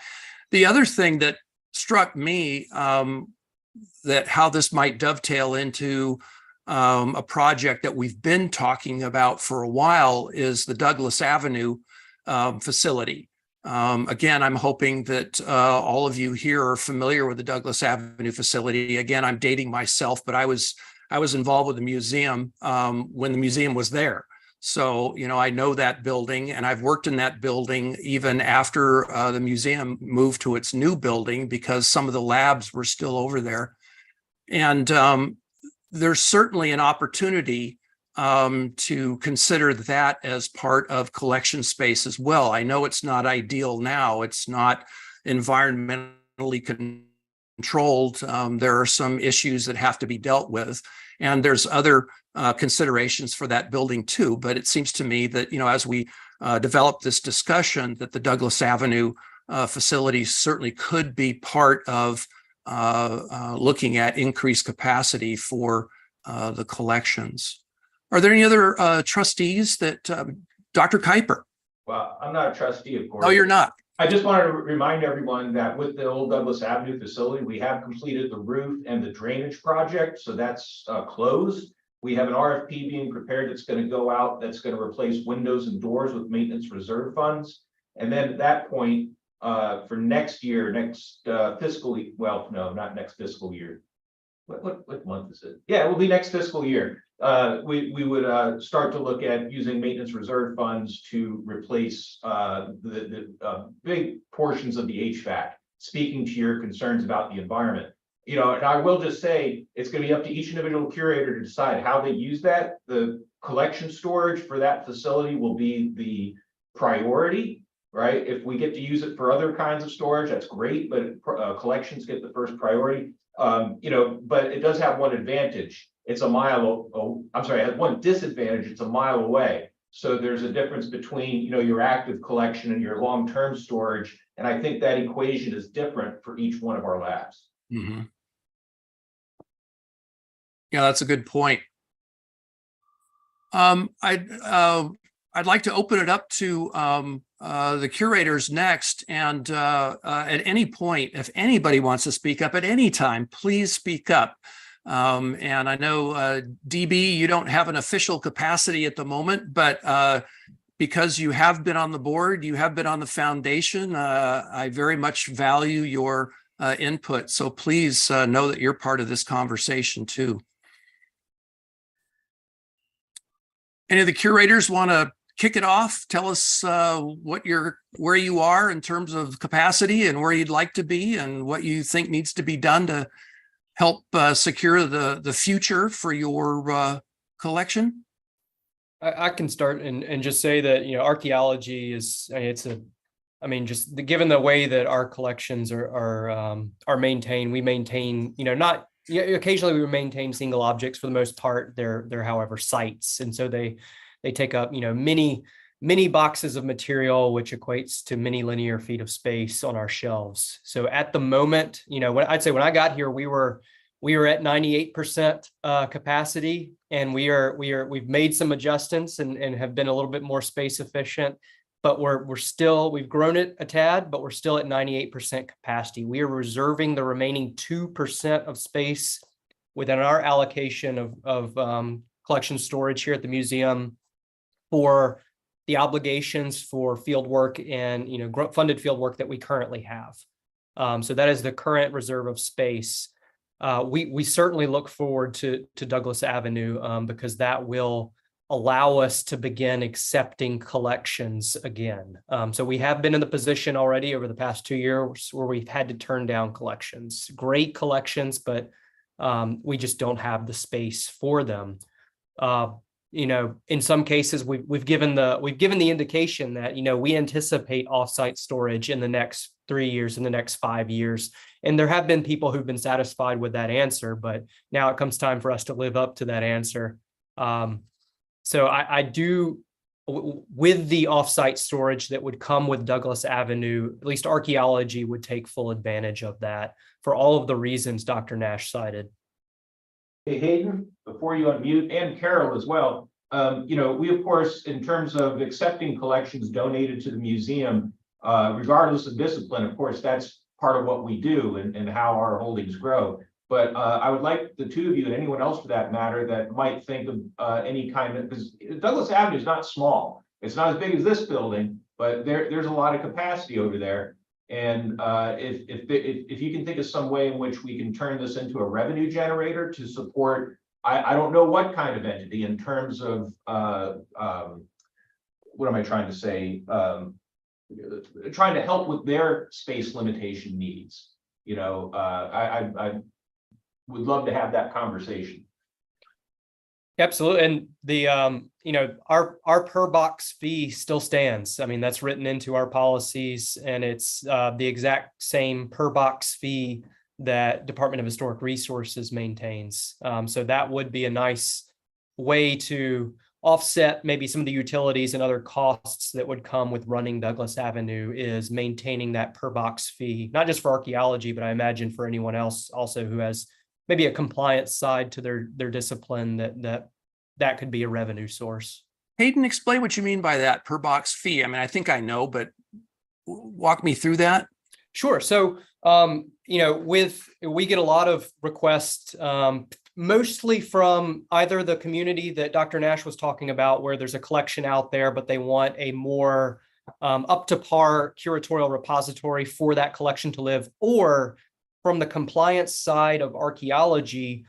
The other thing that struck me, that how this might dovetail into a project that we've been talking about for a while, is the Douglas Avenue facility. Again, I'm hoping that all of you here are familiar with the Douglas Avenue facility. Again, I'm dating myself, but I was involved with the museum when the museum was there. So, you know, I know that building, and I've worked in that building even after the museum moved to its new building, because some of the labs were still over there. And there's certainly an opportunity to consider that as part of collection space as well. I know it's not ideal now. It's not environmentally controlled. There are some issues that have to be dealt with, and there's other considerations for that building too. But it seems to me that, you know, as we develop this discussion, that the Douglas Avenue facilities certainly could be part of looking at increased capacity for the collections. Are there any other trustees that, Dr. Kuiper? Well, I'm not a trustee, of course. No, you're not. I just wanted to remind everyone that with the old Douglas Avenue facility, we have completed the roof and the drainage project, so that's closed. We have an RFP being prepared that's going to go out, that's going to replace windows and doors with maintenance reserve funds. And then at that point, for next year, next fiscal, well, no, not next fiscal year. What month is it? Yeah, it will be next fiscal year. We would start to look at using maintenance reserve funds to replace the big portions of the HVAC, speaking to your concerns about the environment. You know, and I will just say, it's going to be up to each individual curator to decide how they use that. The collection storage for that facility will be the priority, right? If we get to use it for other kinds of storage, that's great, but collections get the first priority. You know, but it does have one advantage. It's a mile, I'm sorry, it has one disadvantage. It's a mile away. So there's a difference between, you know, your active collection and your long-term storage. And I think that equation is different for each one of our labs. Mm-hmm. Yeah, that's a good point. I'd like to open it up to the curators next, and at any point, if anybody wants to speak up at any time, please speak up. And I know, DB, you don't have an official capacity at the moment, but because you have been on the board, you have been on the foundation, I very much value your input. So please know that you're part of this conversation too. Any of the curators want to kick it off? Tell us where you are in terms of capacity and where you'd like to be, and what you think needs to be done to help secure the future for your collection. I can start and just say that, you know, archaeology is, given the way that our collections are maintained, we maintain, you know, not, occasionally we maintain single objects. For the most part, they're however sites, and so they take up, you know, many boxes of material, which equates to many linear feet of space on our shelves. So at the moment, you know, when I got here, we were at 98% capacity, and we've made some adjustments and have been a little bit more space efficient, but we've grown it a tad, but we're still at 98% capacity. We are reserving the remaining 2% of space within our allocation of collection storage here at the museum for the obligations for field work and, you know, funded field work that we currently have. So that is the current reserve of space. we certainly look forward to Douglas Avenue because that will allow us to begin accepting collections again. So we have been in the position already over the past 2 years where we've had to turn down collections, great collections, but we just don't have the space for them. In some cases, we've given the indication that, we anticipate offsite storage in the next 3 years, in the next 5 years. And there have been people who've been satisfied with that answer, but now it comes time for us to live up to that answer. So I do, with the offsite storage that would come with Douglas Avenue, at least archaeology would take full advantage of that for all of the reasons Dr. Nash cited. Hey, Hayden, before you unmute, and Carol as well, we, of course, in terms of accepting collections donated to the museum, regardless of discipline, of course, that's part of what we do and how our holdings grow. But I would like the two of you and anyone else for that matter that might think of any kind of, because Douglas Avenue is not small. It's not as big as this building, but there's a lot of capacity over there. And if you can think of some way in which we can turn this into a revenue generator to support, I don't know what kind of entity in terms of, what am I trying to say? Trying to help with their space limitation needs. I would love to have that conversation. Absolutely. And the, our per box fee still stands. I mean, that's written into our policies, and it's the exact same per box fee that Department of Historic Resources maintains. So that would be a nice way to offset maybe some of the utilities and other costs that would come with running Douglas Avenue, is maintaining that per box fee, not just for archaeology, but I imagine for anyone else also who has maybe a compliance side to their discipline, that could be a revenue source. Hayden, explain what you mean by that per box fee. I mean, I think I know, but walk me through that. Sure. So, we get a lot of requests, mostly from either the community that Dr. Nash was talking about, where there's a collection out there, but they want a more up to par curatorial repository for that collection to live, or from the compliance side of archaeology,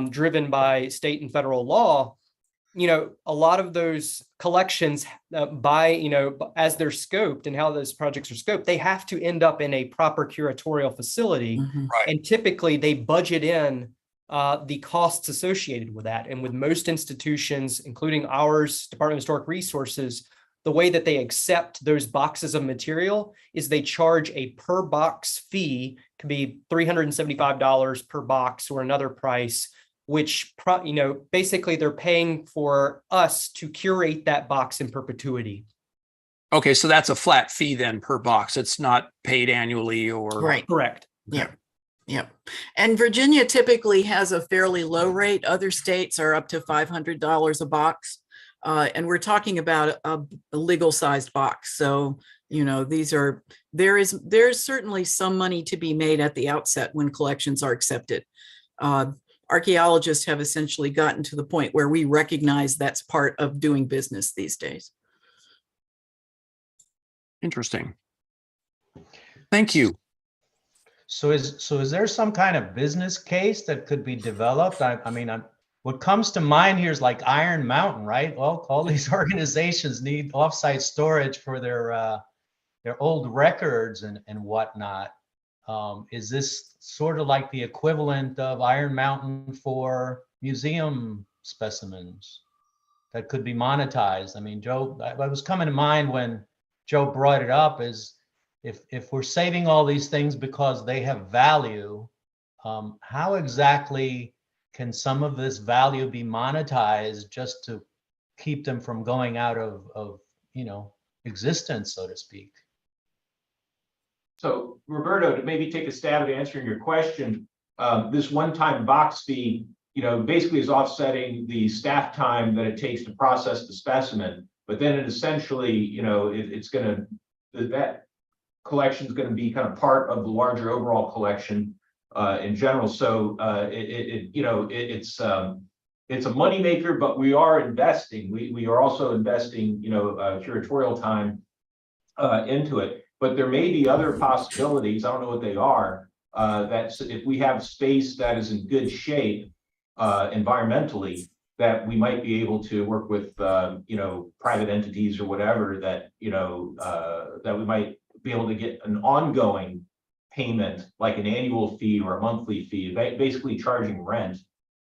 driven by state and federal law. A lot of those collections as they're scoped and how those projects are scoped, they have to end up in a proper curatorial facility. Right. And typically they budget in the costs associated with that. And with most institutions, including ours, Department of Historic Resources, the way that they accept those boxes of material is they charge a per box fee, could be $375 per box or another price, which, basically they're paying for us to curate that box in perpetuity. Okay, so that's a flat fee then per box. It's not paid annually or. Right. Correct. Yeah. Yeah. And Virginia typically has a fairly low rate. Other states are up to $500 a box. And we're talking about a legal sized box. So, there's certainly some money to be made at the outset when collections are accepted. Archaeologists have essentially gotten to the point where we recognize that's part of doing business these days. Interesting. Thank you. So is there some kind of business case that could be developed? What comes to mind here is like Iron Mountain, right? Well, all these organizations need offsite storage for their old records and whatnot. Is this sort of like the equivalent of Iron Mountain for museum specimens that could be monetized? I mean, Joe, what was coming to mind when Joe brought it up is if we're saving all these things because they have value, how exactly can some of this value be monetized just to keep them from going out of existence, so to speak? So Roberto, to maybe take a stab at answering your question, this one-time box fee, basically is offsetting the staff time that it takes to process the specimen. But then it essentially, that collection is going to be kind of part of the larger overall collection in general. So it's a moneymaker, but we are investing. We are also investing, curatorial time into it. But there may be other possibilities. I don't know what they are, that if we have space that is in good shape environmentally, that we might be able to work with, private entities or whatever that, that we might be able to get an ongoing payment, like an annual fee or a monthly fee, basically charging rent,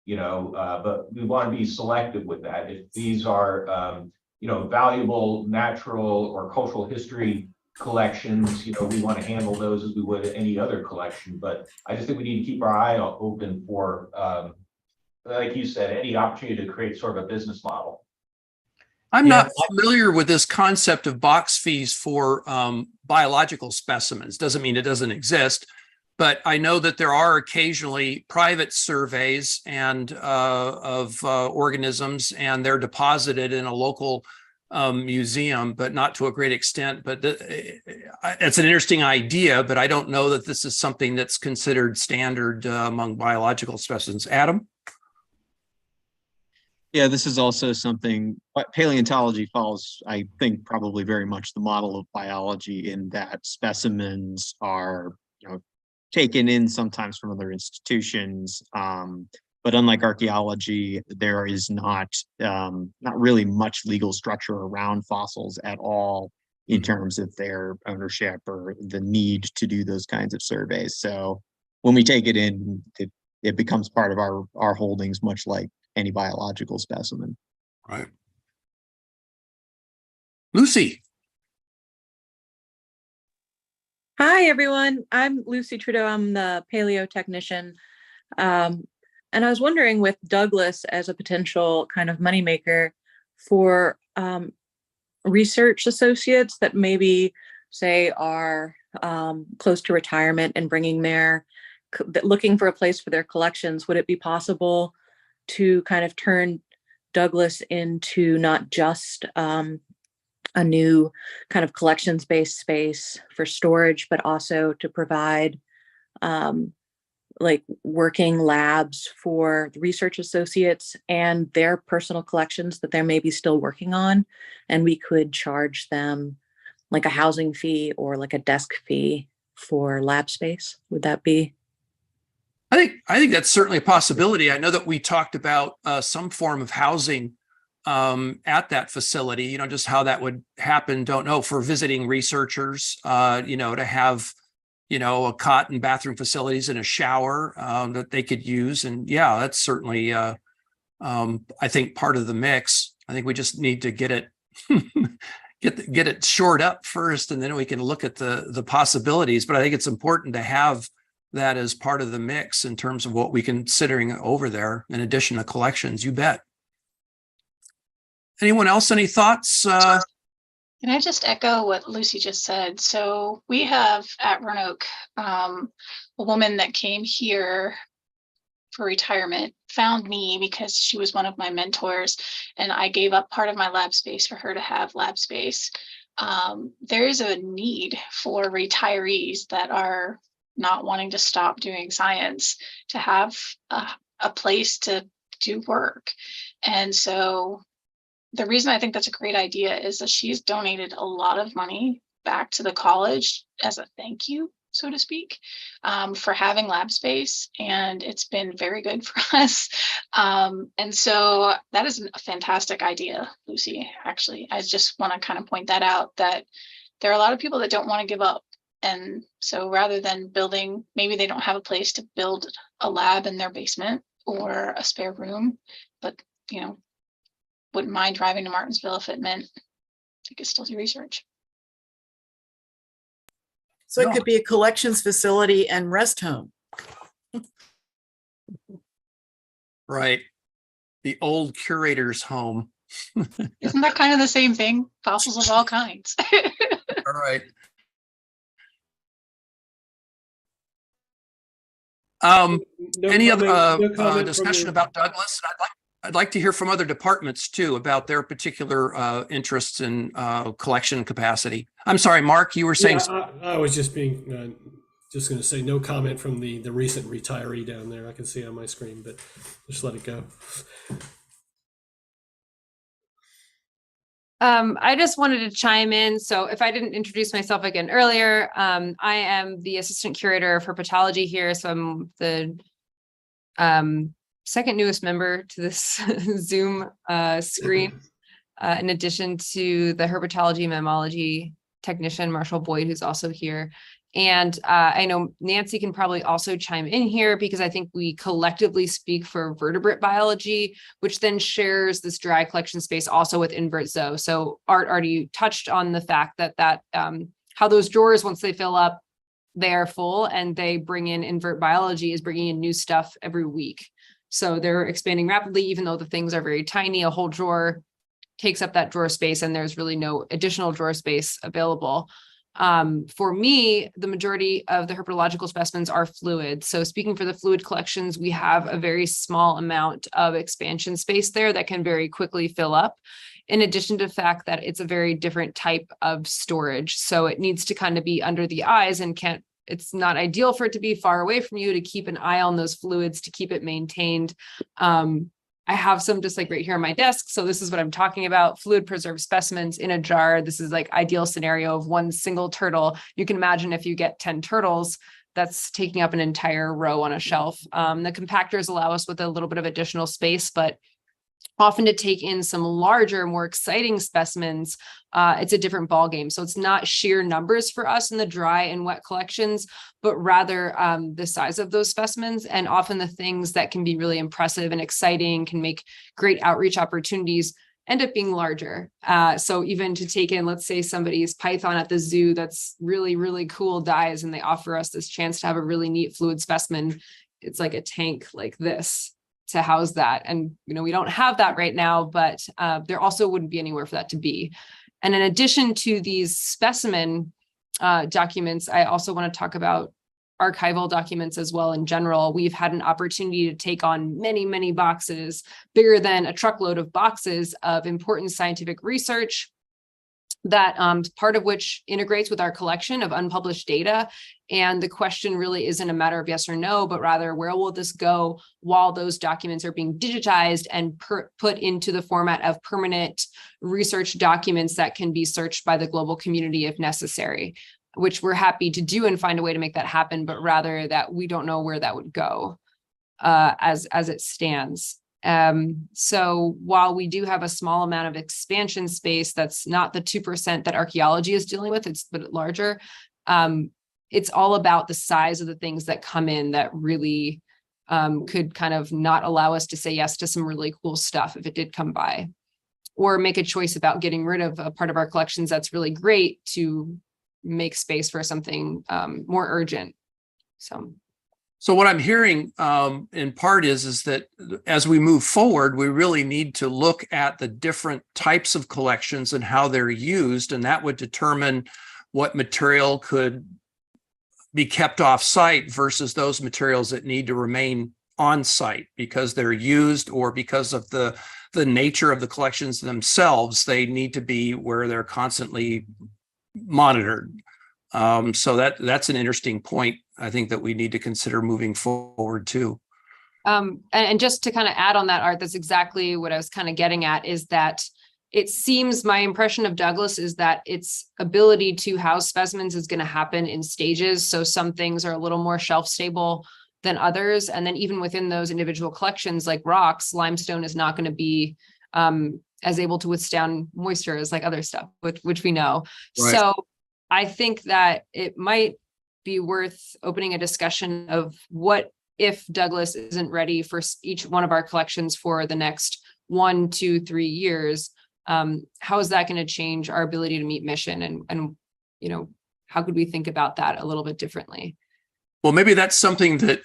but we want to be selective with that. If these are, valuable natural or cultural history collections, we want to handle those as we would any other collection. But I just think we need to keep our eye open for, like you said, any opportunity to create sort of a business model. I'm not familiar with this concept of box fees for biological specimens. Doesn't mean it doesn't exist, but I know that there are occasionally private surveys and of organisms, and they're deposited in a local museum, but not to a great extent. But it's an interesting idea, but I don't know that this is something that's considered standard among biological specimens. Adam? Yeah, this is also something, paleontology follows, I think, probably very much the model of biology in that specimens are, taken in sometimes from other institutions. But unlike archaeology, there is not really much legal structure around fossils at all in terms of their ownership or the need to do those kinds of surveys. So when we take it in, it becomes part of our holdings, much like any biological specimen. Right. Lucy. Hi, everyone. I'm Lucy Trudeau. I'm the paleotechnician. And I was wondering, with Douglas as a potential kind of moneymaker for research associates that maybe, say, are close to retirement and looking for a place for their collections, would it be possible to kind of turn Douglas into not just a new kind of collections-based space for storage, but also to provide like working labs for the research associates and their personal collections that they're maybe still working on, and we could charge them like a housing fee or like a desk fee for lab space? Would that be? I think that's certainly a possibility. I know that we talked about some form of housing at that facility, just how that would happen. Don't know, for visiting researchers, to have, a cot and bathroom facilities and a shower that they could use. And yeah, that's certainly, I think, part of the mix. I think we just need to get it, get it shored up first, and then we can look at the possibilities. But I think it's important to have that as part of the mix in terms of what we considering over there, in addition to collections. You bet. Anyone else? Any thoughts? Can I just echo what Lucy just said? So we have at Roanoke a woman that came here for retirement, found me because she was one of my mentors, and I gave up part of my lab space for her to have lab space. There is a need for retirees that are not wanting to stop doing science to have a place to do work. And so the reason I think that's a great idea is that she's donated a lot of money back to the college as a thank you, so to speak, for having lab space. And it's been very good for us. And so that is a fantastic idea, Lucy. Actually, I just want to kind of point that out, that there are a lot of people that don't want to give up. And so rather than building, maybe they don't have a place to build a lab in their basement or a spare room, but, wouldn't mind driving to Martinsville if it meant they could still do research. So it could be a collections facility and rest home. Right. The old curator's home. Isn't that kind of the same thing? Fossils of all kinds. All right. Any other discussion about Douglas? I'd like to hear from other departments too about their particular interests in collection capacity. I'm sorry, Mark, you were saying. Yeah, I was just going to say no comment from the recent retiree down there. I can see on my screen, but just let it go. I just wanted to chime in. So if I didn't introduce myself again earlier, I am the assistant curator of herpetology here. So I'm the second newest member to this Zoom screen, in addition to the herpetology mammalogy technician, Marshall Boyd, who's also here. And I know Nancy can probably also chime in here because I think we collectively speak for vertebrate biology, which then shares this dry collection space also with invert zoo. So Art already touched on the fact that how those drawers, once they fill up, they are full, and they bring in invert biology is bringing in new stuff every week. So they're expanding rapidly, even though the things are very tiny. A whole drawer takes up that drawer space and there's really no additional drawer space available. For me, the majority of the herpetological specimens are fluid. So speaking for the fluid collections, we have a very small amount of expansion space there that can very quickly fill up. In addition to the fact that it's a very different type of storage. So it needs to kind of be under the eyes and it's not ideal for it to be far away from you to keep an eye on those fluids, to keep it maintained. I have some just like right here on my desk. So this is what I'm talking about. Fluid preserved specimens in a jar. This is like ideal scenario of one single turtle. You can imagine if you get 10 turtles, that's taking up an entire row on a shelf. The compactors allow us with a little bit of additional space, but often to take in some larger, more exciting specimens, it's a different ballgame. So it's not sheer numbers for us in the dry and wet collections, but rather the size of those specimens, and often the things that can be really impressive and exciting, can make great outreach opportunities, end up being larger. So even to take in, let's say somebody's python at the zoo that's really, really cool dies, and they offer us this chance to have a really neat fluid specimen. It's like a tank like this to house that. And, we don't have that right now, but there also wouldn't be anywhere for that to be. And in addition to these specimen documents, I also want to talk about archival documents as well. In general, we've had an opportunity to take on many, many boxes, bigger than a truckload of boxes of important scientific research that part of which integrates with our collection of unpublished data. And the question really isn't a matter of yes or no, but rather where will this go while those documents are being digitized and put into the format of permanent research documents that can be searched by the global community if necessary, which we're happy to do and find a way to make that happen, but rather that we don't know where that would go as it stands. So while we do have a small amount of expansion space, that's not the 2% that archaeology is dealing with, it's a bit larger. It's all about the size of the things that come in that really could kind of not allow us to say yes to some really cool stuff if it did come by, or make a choice about getting rid of a part of our collections that's really great to make space for something more urgent. So what I'm hearing in part is that as we move forward, we really need to look at the different types of collections and how they're used, and that would determine what material could be kept off site versus those materials that need to remain on site because they're used or because of the nature of the collections themselves. They need to be where they're constantly monitored. So that's an interesting point, I think, that we need to consider moving forward too. And just to kind of add on that, Art, that's exactly what I was kind of getting at, is that it seems, my impression of Douglas is that its ability to house specimens is going to happen in stages. So some things are a little more shelf stable than others. And then even within those individual collections, like rocks, limestone is not going to be as able to withstand moisture as like other stuff, which we know. Right. So I think that it might be worth opening a discussion of what if Douglas isn't ready for each one of our collections for the next 1, 2, 3 years. How is that going to change our ability to meet mission? And how could we think about that a little bit differently? Well, maybe that's something that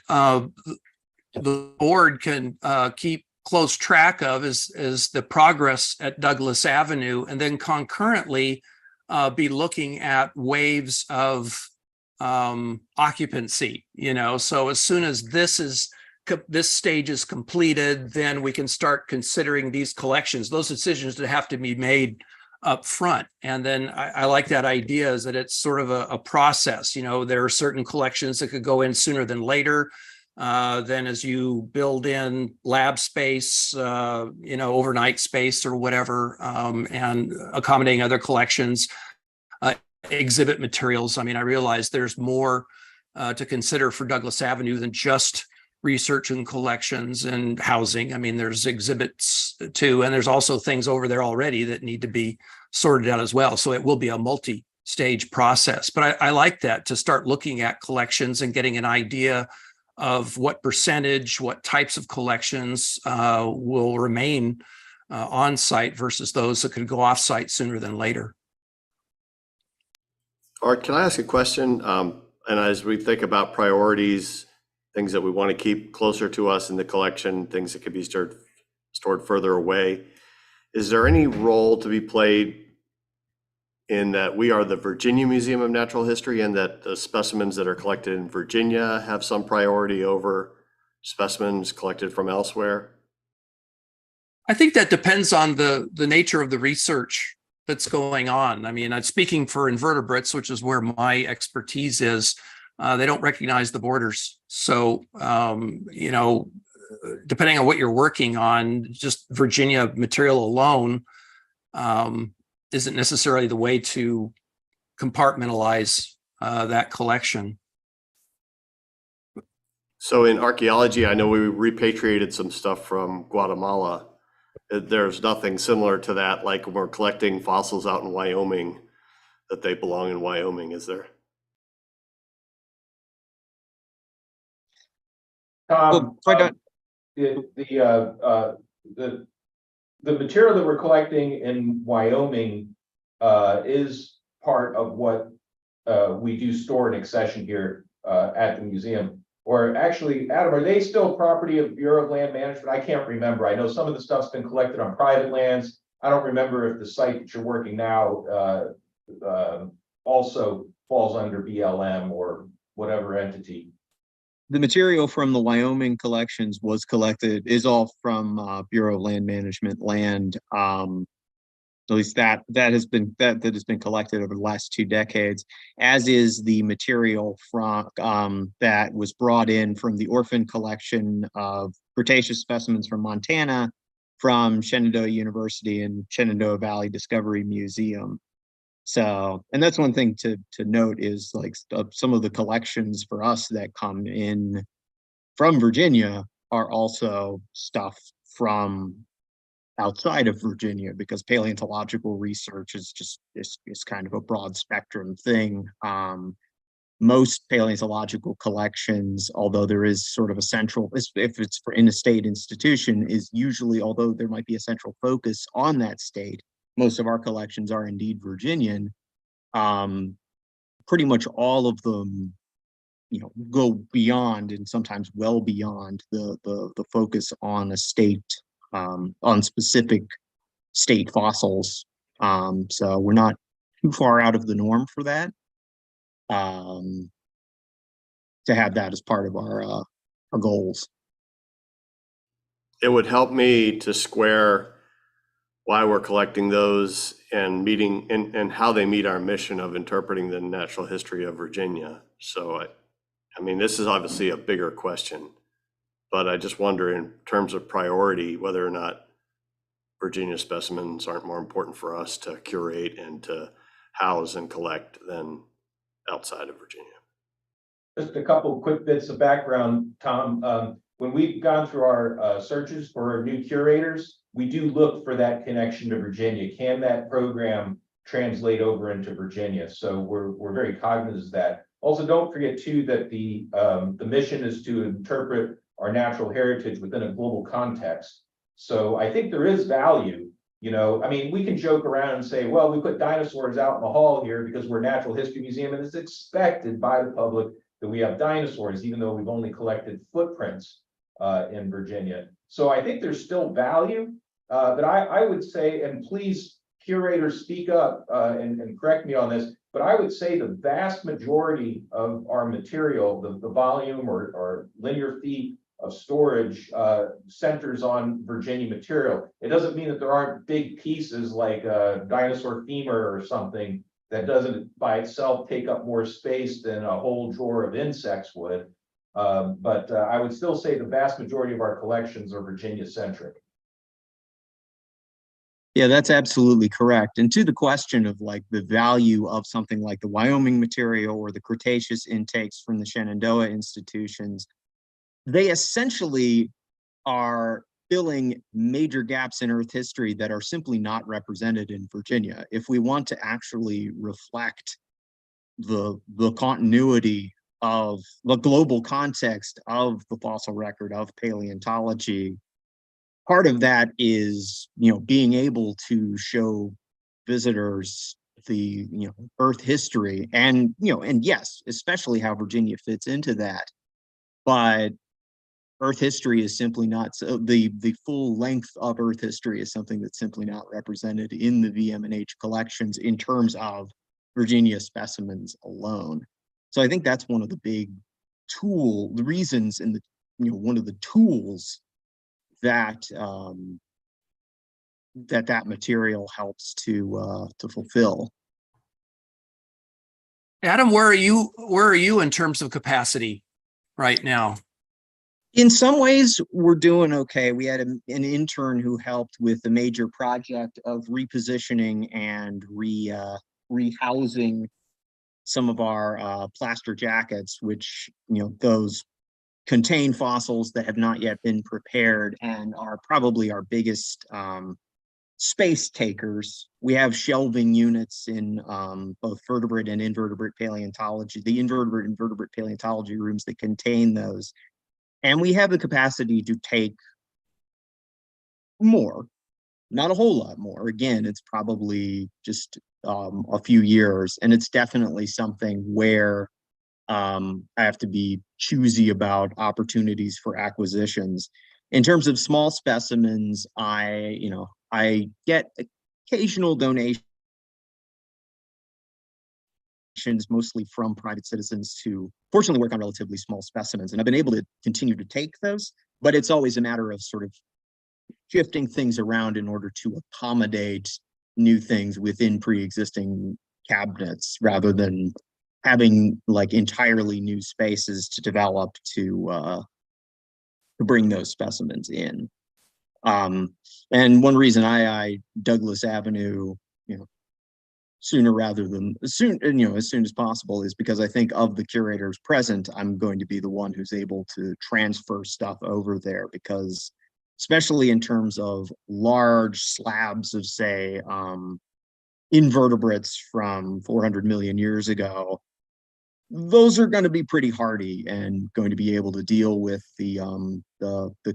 the board can keep close track of is the progress at Douglas Avenue, and then concurrently be looking at waves of occupancy, so as soon as this stage is completed, then we can start considering these collections. Those decisions that have to be made up front. And then I like that idea, is that it's sort of a process. There are certain collections that could go in sooner than later. then as you build in lab space, overnight space or whatever, and accommodating other collections, exhibit materials. I mean, I realize there's more to consider for Douglas Avenue than just research and collections and housing. I mean, there's exhibits too, and there's also things over there already that need to be sorted out as well. So it will be a multi-stage process. But I like that, to start looking at collections and getting an idea of what percentage, what types of collections will remain on site versus those that could go off site sooner than later. Art, can I ask a question? And as we think about priorities, things that we want to keep closer to us in the collection, things that could be stored further away, is there any role to be played in that we are the Virginia Museum of Natural History and that the specimens that are collected in Virginia have some priority over specimens collected from elsewhere? I think that depends on the nature of the research that's going on. I mean, I'm speaking for invertebrates, which is where my expertise is. They don't recognize the borders. So, depending on what you're working on, just Virginia material alone isn't necessarily the way to compartmentalize that collection. So in archaeology, I know we repatriated some stuff from Guatemala. There's nothing similar to that, like when we're collecting fossils out in Wyoming, that they belong in Wyoming, is there? The material that we're collecting in Wyoming is part of what we do store in accession here at the museum. Or actually, Adam, are they still property of Bureau of Land Management? I can't remember. I know some of the stuff's been collected on private lands. I don't remember if the site that you're working now also falls under BLM or whatever entity. The material from the Wyoming collections is all from Bureau of Land Management land. At least that has been collected over the last 2 decades, as is the material from that was brought in from the orphan collection of Cretaceous specimens from Montana, from Shenandoah University and Shenandoah Valley Discovery Museum. So, and that's one thing to note is like some of the collections for us that come in from Virginia are also stuff from outside of Virginia, because paleontological research is kind of a broad spectrum thing. Most paleontological collections, although there is sort of a central, if it's in a state institution, is usually, although there might be a central focus on that state, most of our collections are indeed Virginian. Pretty much all of them, go beyond and sometimes well beyond the focus on a state, on specific state fossils. So we're not too far out of the norm for that. To have that as part of our goals. It would help me to square why we're collecting those and meeting and how they meet our mission of interpreting the natural history of Virginia. So I mean, this is obviously a bigger question, but I just wonder in terms of priority, whether or not Virginia specimens aren't more important for us to curate and to house and collect than outside of Virginia. Just a couple of quick bits of background, Tom. When we've gone through our searches for new curators, we do look for that connection to Virginia. Can that program translate over into Virginia? So we're very cognizant of that. Also, don't forget too that the mission is to interpret our natural heritage within a global context. So I think there is value. I mean, we can joke around and say, well, we put dinosaurs out in the hall here because we're a natural history museum, and it's expected by the public that we have dinosaurs, even though we've only collected footprints in Virginia. So I think there's still value, but I would say, and please, curators, speak up and correct me on this, but I would say the vast majority of our material, the volume or linear feet of storage centers on Virginia material. It doesn't mean that there aren't big pieces like a dinosaur femur or something that doesn't by itself take up more space than a whole drawer of insects would. But I would still say the vast majority of our collections are Virginia centric. Yeah, that's absolutely correct. And to the question of like the value of something like the Wyoming material or the Cretaceous intakes from the Shenandoah institutions, they essentially are filling major gaps in Earth history that are simply not represented in Virginia. If we want to actually reflect the continuity of the global context of the fossil record of paleontology, part of that is, being able to show visitors the, Earth history and, and yes, especially how Virginia fits into that. But Earth history is simply not, so the full length of Earth history is something that's simply not represented in the VM&H collections in terms of Virginia specimens alone. So I think that's one of the big the reasons and one of the tools that that material helps to fulfill. Adam, where are you in terms of capacity right now? In some ways, we're doing okay. We had an intern who helped with the major project of repositioning and rehousing some of our plaster jackets, which those contain fossils that have not yet been prepared and are probably our biggest space takers. We have shelving units in both vertebrate and invertebrate paleontology, the invertebrate and vertebrate paleontology rooms that contain those. And we have the capacity to take more, not a whole lot more. Again, it's probably just a few years, and it's definitely something where I have to be choosy about opportunities for acquisitions. In terms of small specimens, I get occasional donations, mostly from private citizens who fortunately work on relatively small specimens. And I've been able to continue to take those, but it's always a matter of sort of shifting things around in order to accommodate new things within pre-existing cabinets rather than having like entirely new spaces to develop to bring those specimens in. And one reason I Douglas Avenue, sooner rather than as soon as possible is because I think of the curators present, I'm going to be the one who's able to transfer stuff over there, because especially in terms of large slabs of, say, invertebrates from 400 million years ago, those are going to be pretty hardy and going to be able to deal with the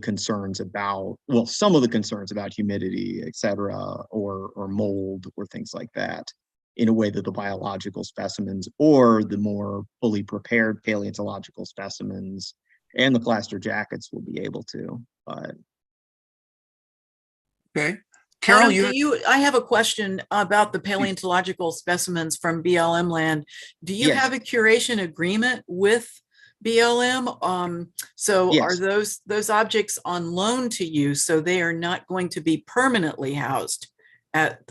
concerns about, well, some of the concerns about humidity, et cetera, or mold or things like that, in a way that the biological specimens or the more fully prepared paleontological specimens and the plaster jackets will be able to. But okay, Carol, Adam, I have a question about the paleontological specimens from BLM land. Do you Yes. have a curation agreement with BLM? So Yes. are those objects on loan to you, so they are not going to be permanently housed at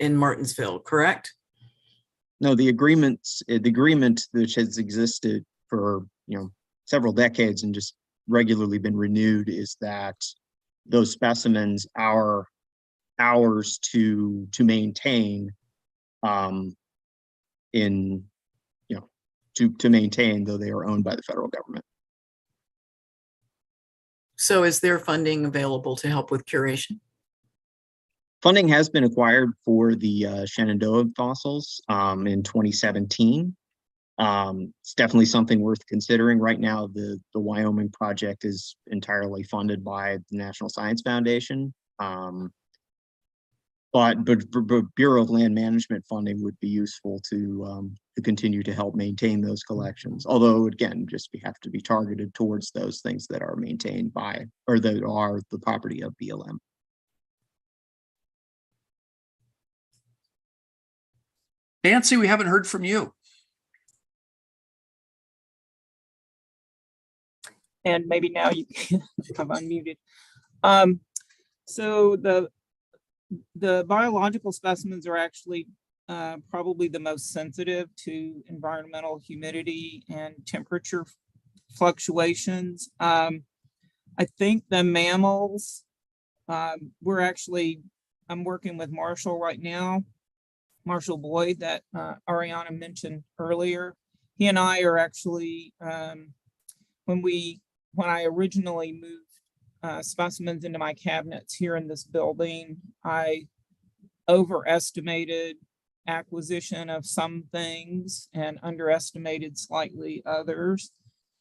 in Martinsville, correct? No, the agreement which has existed for several decades and just regularly been renewed is that those specimens are ours to maintain, to maintain, though they are owned by the federal government. So is there funding available to help with curation? Funding has been acquired for the Shenandoah fossils in 2017. It's definitely something worth considering. Right now, the Wyoming project is entirely funded by the National Science Foundation. But Bureau of Land Management funding would be useful to continue to help maintain those collections. Although, again, just we have to be targeted towards those things that are maintained by, or that are the property of BLM. Nancy, we haven't heard from you. And maybe now you have unmuted. So the biological specimens are actually probably the most sensitive to environmental humidity and temperature fluctuations. I think the mammals, I'm working with Marshall right now, Marshall Boyd that Ariana mentioned earlier. He and I are actually, when I originally moved specimens into my cabinets here in this building, I overestimated acquisition of some things and underestimated slightly others.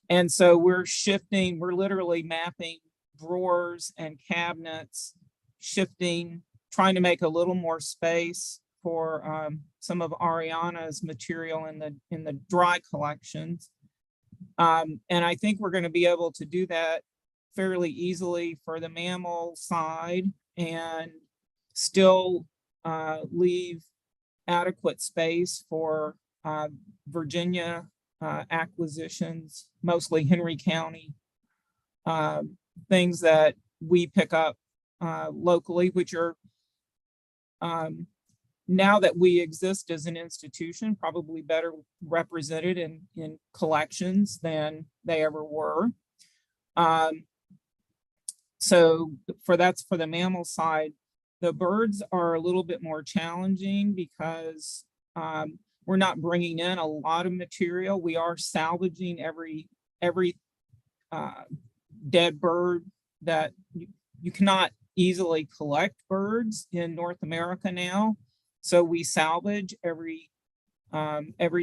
And so we're literally mapping drawers and cabinets, trying to make a little more space for some of Ariana's material in the dry collections. And I think we're going to be able to do that fairly easily for the mammal side and still leave adequate space for Virginia acquisitions, mostly Henry County, things that we pick up locally, which are now that we exist as an institution, probably better represented in collections than they ever were. So that's for the mammal side. The birds are a little bit more challenging because we're not bringing in a lot of material. We are salvaging every dead bird that you cannot easily collect birds in North America now. So we salvage every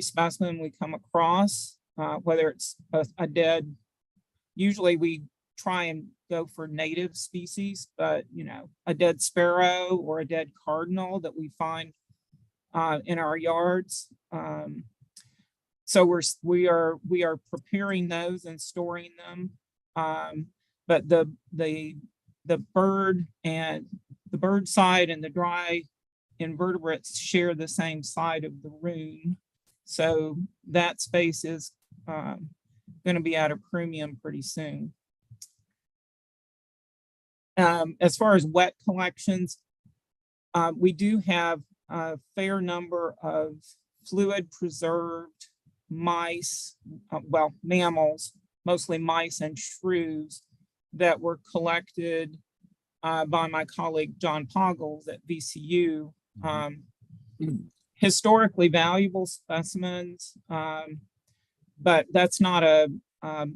specimen we come across, whether it's a dead, usually we try and go for native species, but a dead sparrow or a dead cardinal that we find in our yards. So we are preparing those and storing them. But the bird side and the dry invertebrates share the same side of the room. So that space is going to be at a premium pretty soon. As far as wet collections, we do have a fair number of fluid preserved mice, mammals, mostly mice and shrews that were collected by my colleague, John Poggles at VCU. Historically valuable specimens, but that's not a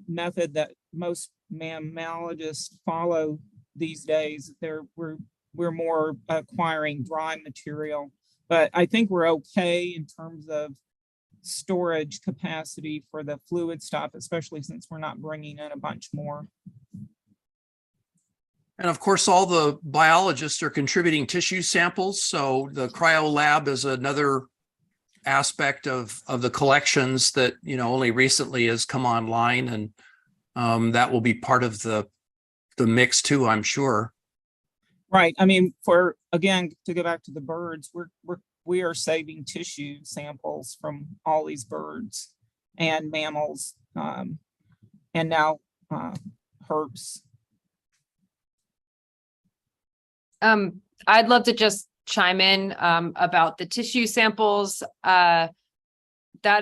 method that most mammalogists follow these days. We're more acquiring dry material, but I think we're okay in terms of storage capacity for the fluid stuff, especially since we're not bringing in a bunch more. And of course, all the biologists are contributing tissue samples. So the cryo lab is another aspect of the collections that, only recently has come online. And that will be part of the mix too, I'm sure. Right. I mean, again, to go back to the birds, we are saving tissue samples from all these birds and mammals, and now herps. I'd love to just chime in about the tissue samples. That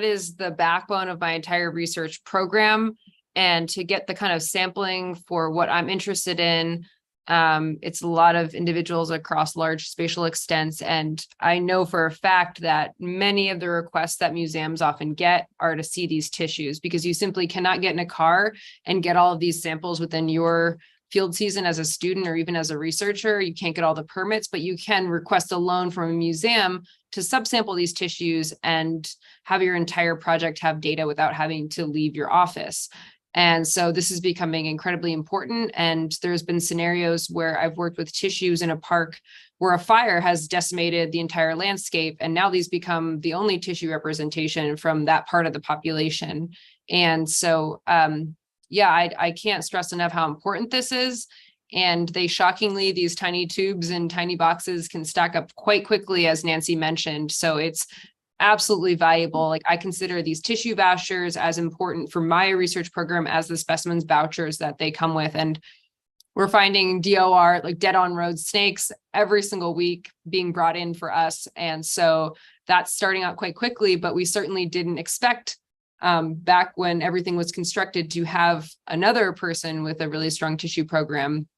is the backbone of my entire research program. And to get the kind of sampling for what I'm interested in, it's a lot of individuals across large spatial extents. And I know for a fact that many of the requests that museums often get are to see these tissues, because you simply cannot get in a car and get all of these samples within your field season as a student or even as a researcher. You can't get all the permits, but you can request a loan from a museum to subsample these tissues and have your entire project have data without having to leave your office. And so this is becoming incredibly important. And there's been scenarios where I've worked with tissues in a park where a fire has decimated the entire landscape. And now these become the only tissue representation from that part of the population. And so, yeah, I can't stress enough how important this is. And shockingly, these tiny tubes and tiny boxes can stack up quite quickly, as Nancy mentioned. So it's absolutely valuable. Like, I consider these tissue vouchers as important for my research program as the specimens vouchers that they come with. And we're finding DOR, like dead on road snakes, every single week being brought in for us. And so that's starting out quite quickly, but we certainly didn't expect back when everything was constructed, to have another person with a really strong tissue program,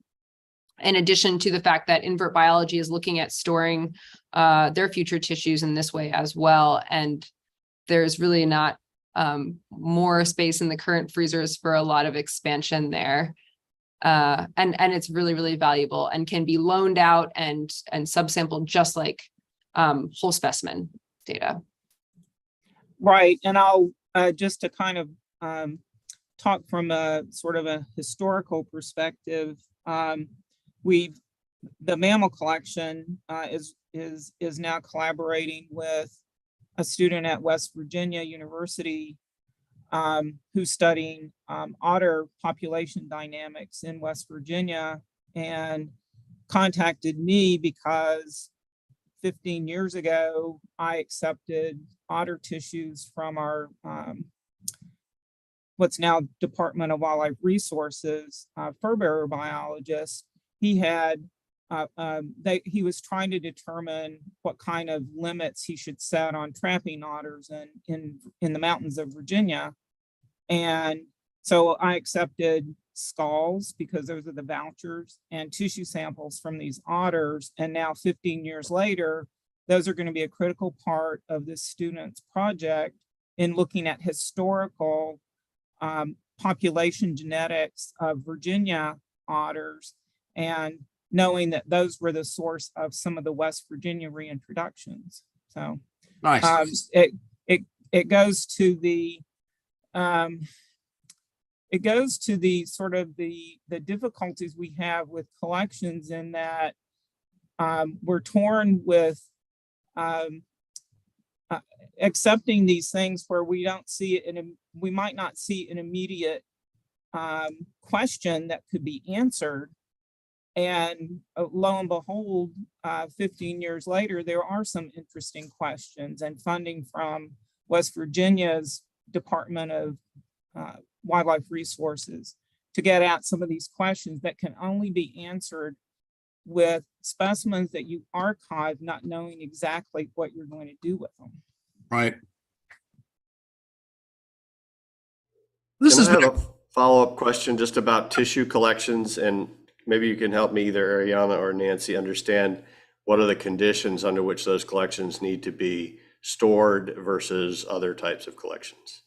in addition to the fact that invert biology is looking at storing their future tissues in this way as well. And there's really not more space in the current freezers for a lot of expansion there. And it's really, really valuable and can be loaned out and subsampled just like whole specimen data. Right, and I'll just to kind of talk from a sort of a historical perspective. The mammal collection is now collaborating with a student at West Virginia University who's studying otter population dynamics in West Virginia, and contacted me because 15 years ago, I accepted otter tissues from our what's now Department of Wildlife Resources fur bearer biologist. He had he was trying to determine what kind of limits he should set on trapping otters in the mountains of Virginia. And so I accepted skulls because those are the vouchers and tissue samples from these otters. And now 15 years later, those are going to be a critical part of this student's project in looking at historical population genetics of Virginia otters, and knowing that those were the source of some of the West Virginia reintroductions. So Nice. It goes to the it goes to the sort of the difficulties we have with collections, in that we're torn with accepting these things where we don't see it we might not see an immediate question that could be answered. And lo and behold, 15 years later, there are some interesting questions, and funding from West Virginia's Department of Wildlife Resources to get at some of these questions that can only be answered with specimens that you archive, not knowing exactly what you're going to do with them. Right. This is a follow-up question just about tissue collections, and maybe you can help me, either Ariana or Nancy, understand what are the conditions under which those collections need to be stored versus other types of collections.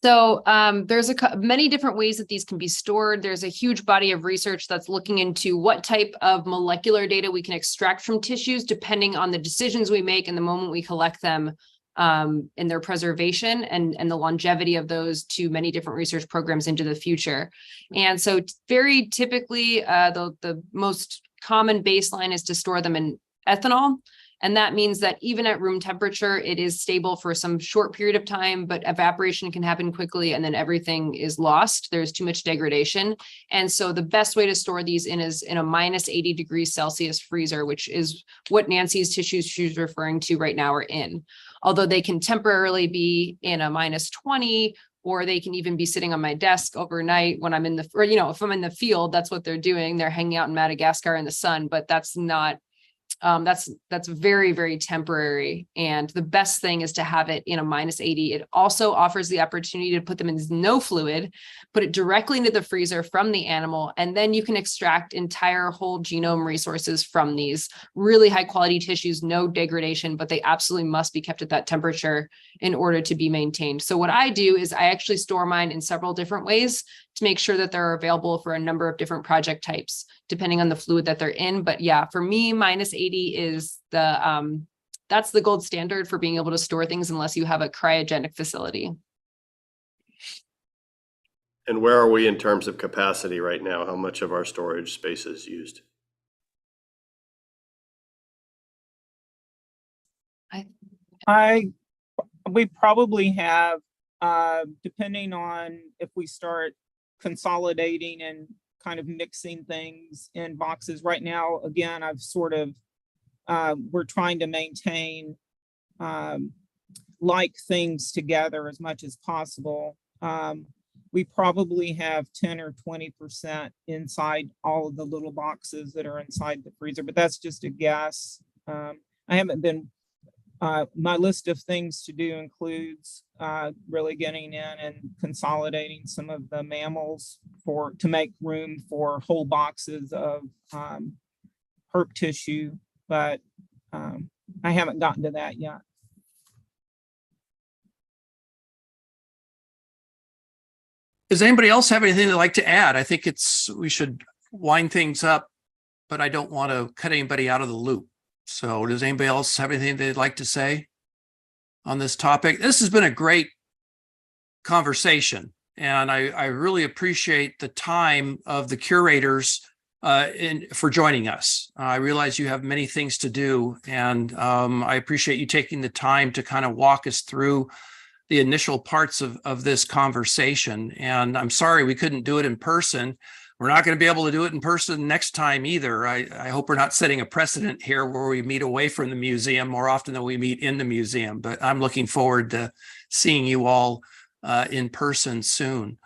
So there's many different ways that these can be stored. There's a huge body of research that's looking into what type of molecular data we can extract from tissues, depending on the decisions we make and the moment we collect them, in their preservation and the longevity of those to many different research programs into the future. And so very typically, the most common baseline is to store them in ethanol. And that means that even at room temperature, it is stable for some short period of time, but evaporation can happen quickly and then everything is lost. There's too much degradation. And so the best way to store these is in a minus 80 degrees Celsius freezer, which is what Nancy's tissues she's referring to right now are in. Although they can temporarily be in a minus 20, or they can even be sitting on my desk overnight when I'm in the, or, if I'm in the field, that's what they're doing. They're hanging out in Madagascar in the sun, but that's not, that's very, very temporary. And the best thing is to have it in a minus 80. It also offers the opportunity to put them in no fluid, put it directly into the freezer from the animal, and then you can extract entire whole genome resources from these really high quality tissues, no degradation, but they absolutely must be kept at that temperature in order to be maintained. So what I do is I actually store mine in several different ways to make sure that they're available for a number of different project types, depending on the fluid that they're in. But yeah, for me, minus 80 is that's the gold standard for being able to store things unless you have a cryogenic facility. And where are we in terms of capacity right now? How much of our storage space is used? We probably have, depending on if we start consolidating and kind of mixing things in boxes. Right now, again, I've sort of, we're trying to maintain like things together as much as possible. We probably have 10 or 20% inside all of the little boxes that are inside the freezer, but that's just a guess. I haven't been my list of things to do includes really getting in and consolidating some of the mammals to make room for whole boxes of herp tissue, but I haven't gotten to that yet. Does anybody else have anything they'd like to add? I think we should wind things up, but I don't want to cut anybody out of the loop. So does anybody else have anything they'd like to say on this topic? This has been a great conversation, and I really appreciate the time of the curators for joining us. I realize you have many things to do, and I appreciate you taking the time to kind of walk us through the initial parts of this conversation. And I'm sorry we couldn't do it in person. We're not going to be able to do it in person next time either. I hope we're not setting a precedent here where we meet away from the museum more often than we meet in the museum, but I'm looking forward to seeing you all in person soon.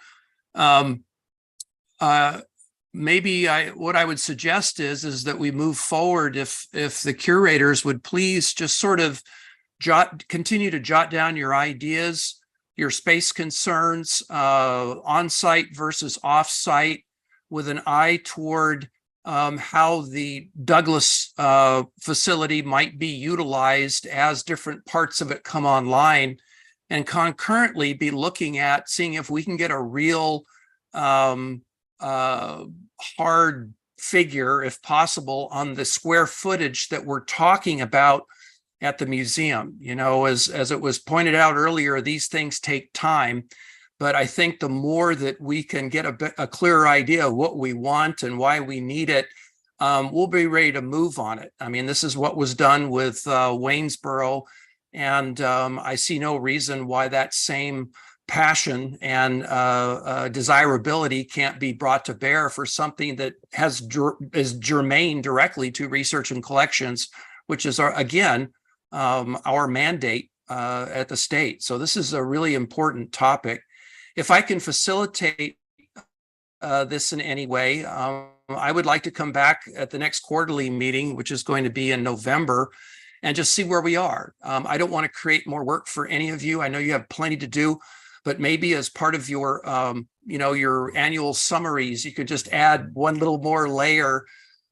Maybe what I would suggest is that we move forward if the curators would please just sort of continue to jot down your ideas, your space concerns, on-site versus off-site, with an eye toward how the Douglas facility might be utilized as different parts of it come online, and concurrently be looking at seeing if we can get a real hard figure, if possible, on the square footage that we're talking about at the museum. You know, as it was pointed out earlier, these things take time, but I think the more that we can get a clearer idea of what we want and why we need it, we'll be ready to move on it. I mean, this is what was done with Waynesboro, and I see no reason why that same passion and desirability can't be brought to bear for something that is germane directly to research and collections, which is our mandate at the state. So this is a really important topic. If I can facilitate this in any way, I would like to come back at the next quarterly meeting, which is going to be in November, and just see where we are. I don't want to create more work for any of you. I know you have plenty to do, but maybe as part of your, your annual summaries, you could just add one little more layer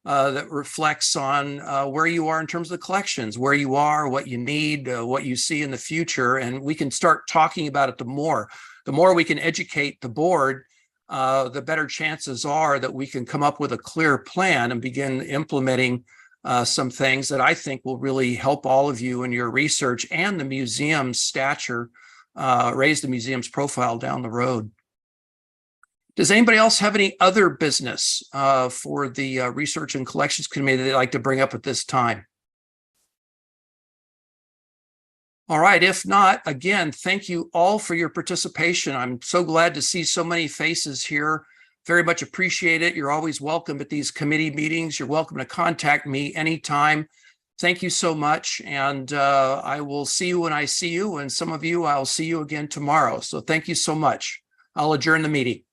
that reflects on where you are in terms of the collections, where you are, what you need, what you see in the future, and we can start talking about it. The more we can educate the board, the better chances are that we can come up with a clear plan and begin implementing some things that I think will really help all of you in your research and the museum's stature, raise the museum's profile down the road. Does anybody else have any other business for the Research and Collections Committee that they'd like to bring up at this time? All right, if not, again, thank you all for your participation. I'm so glad to see so many faces here. Very much appreciate it. You're always welcome at these committee meetings. You're welcome to contact me anytime. Thank you so much. And I will see you when I see you. And some of you, I'll see you again tomorrow. So thank you so much. I'll adjourn the meeting.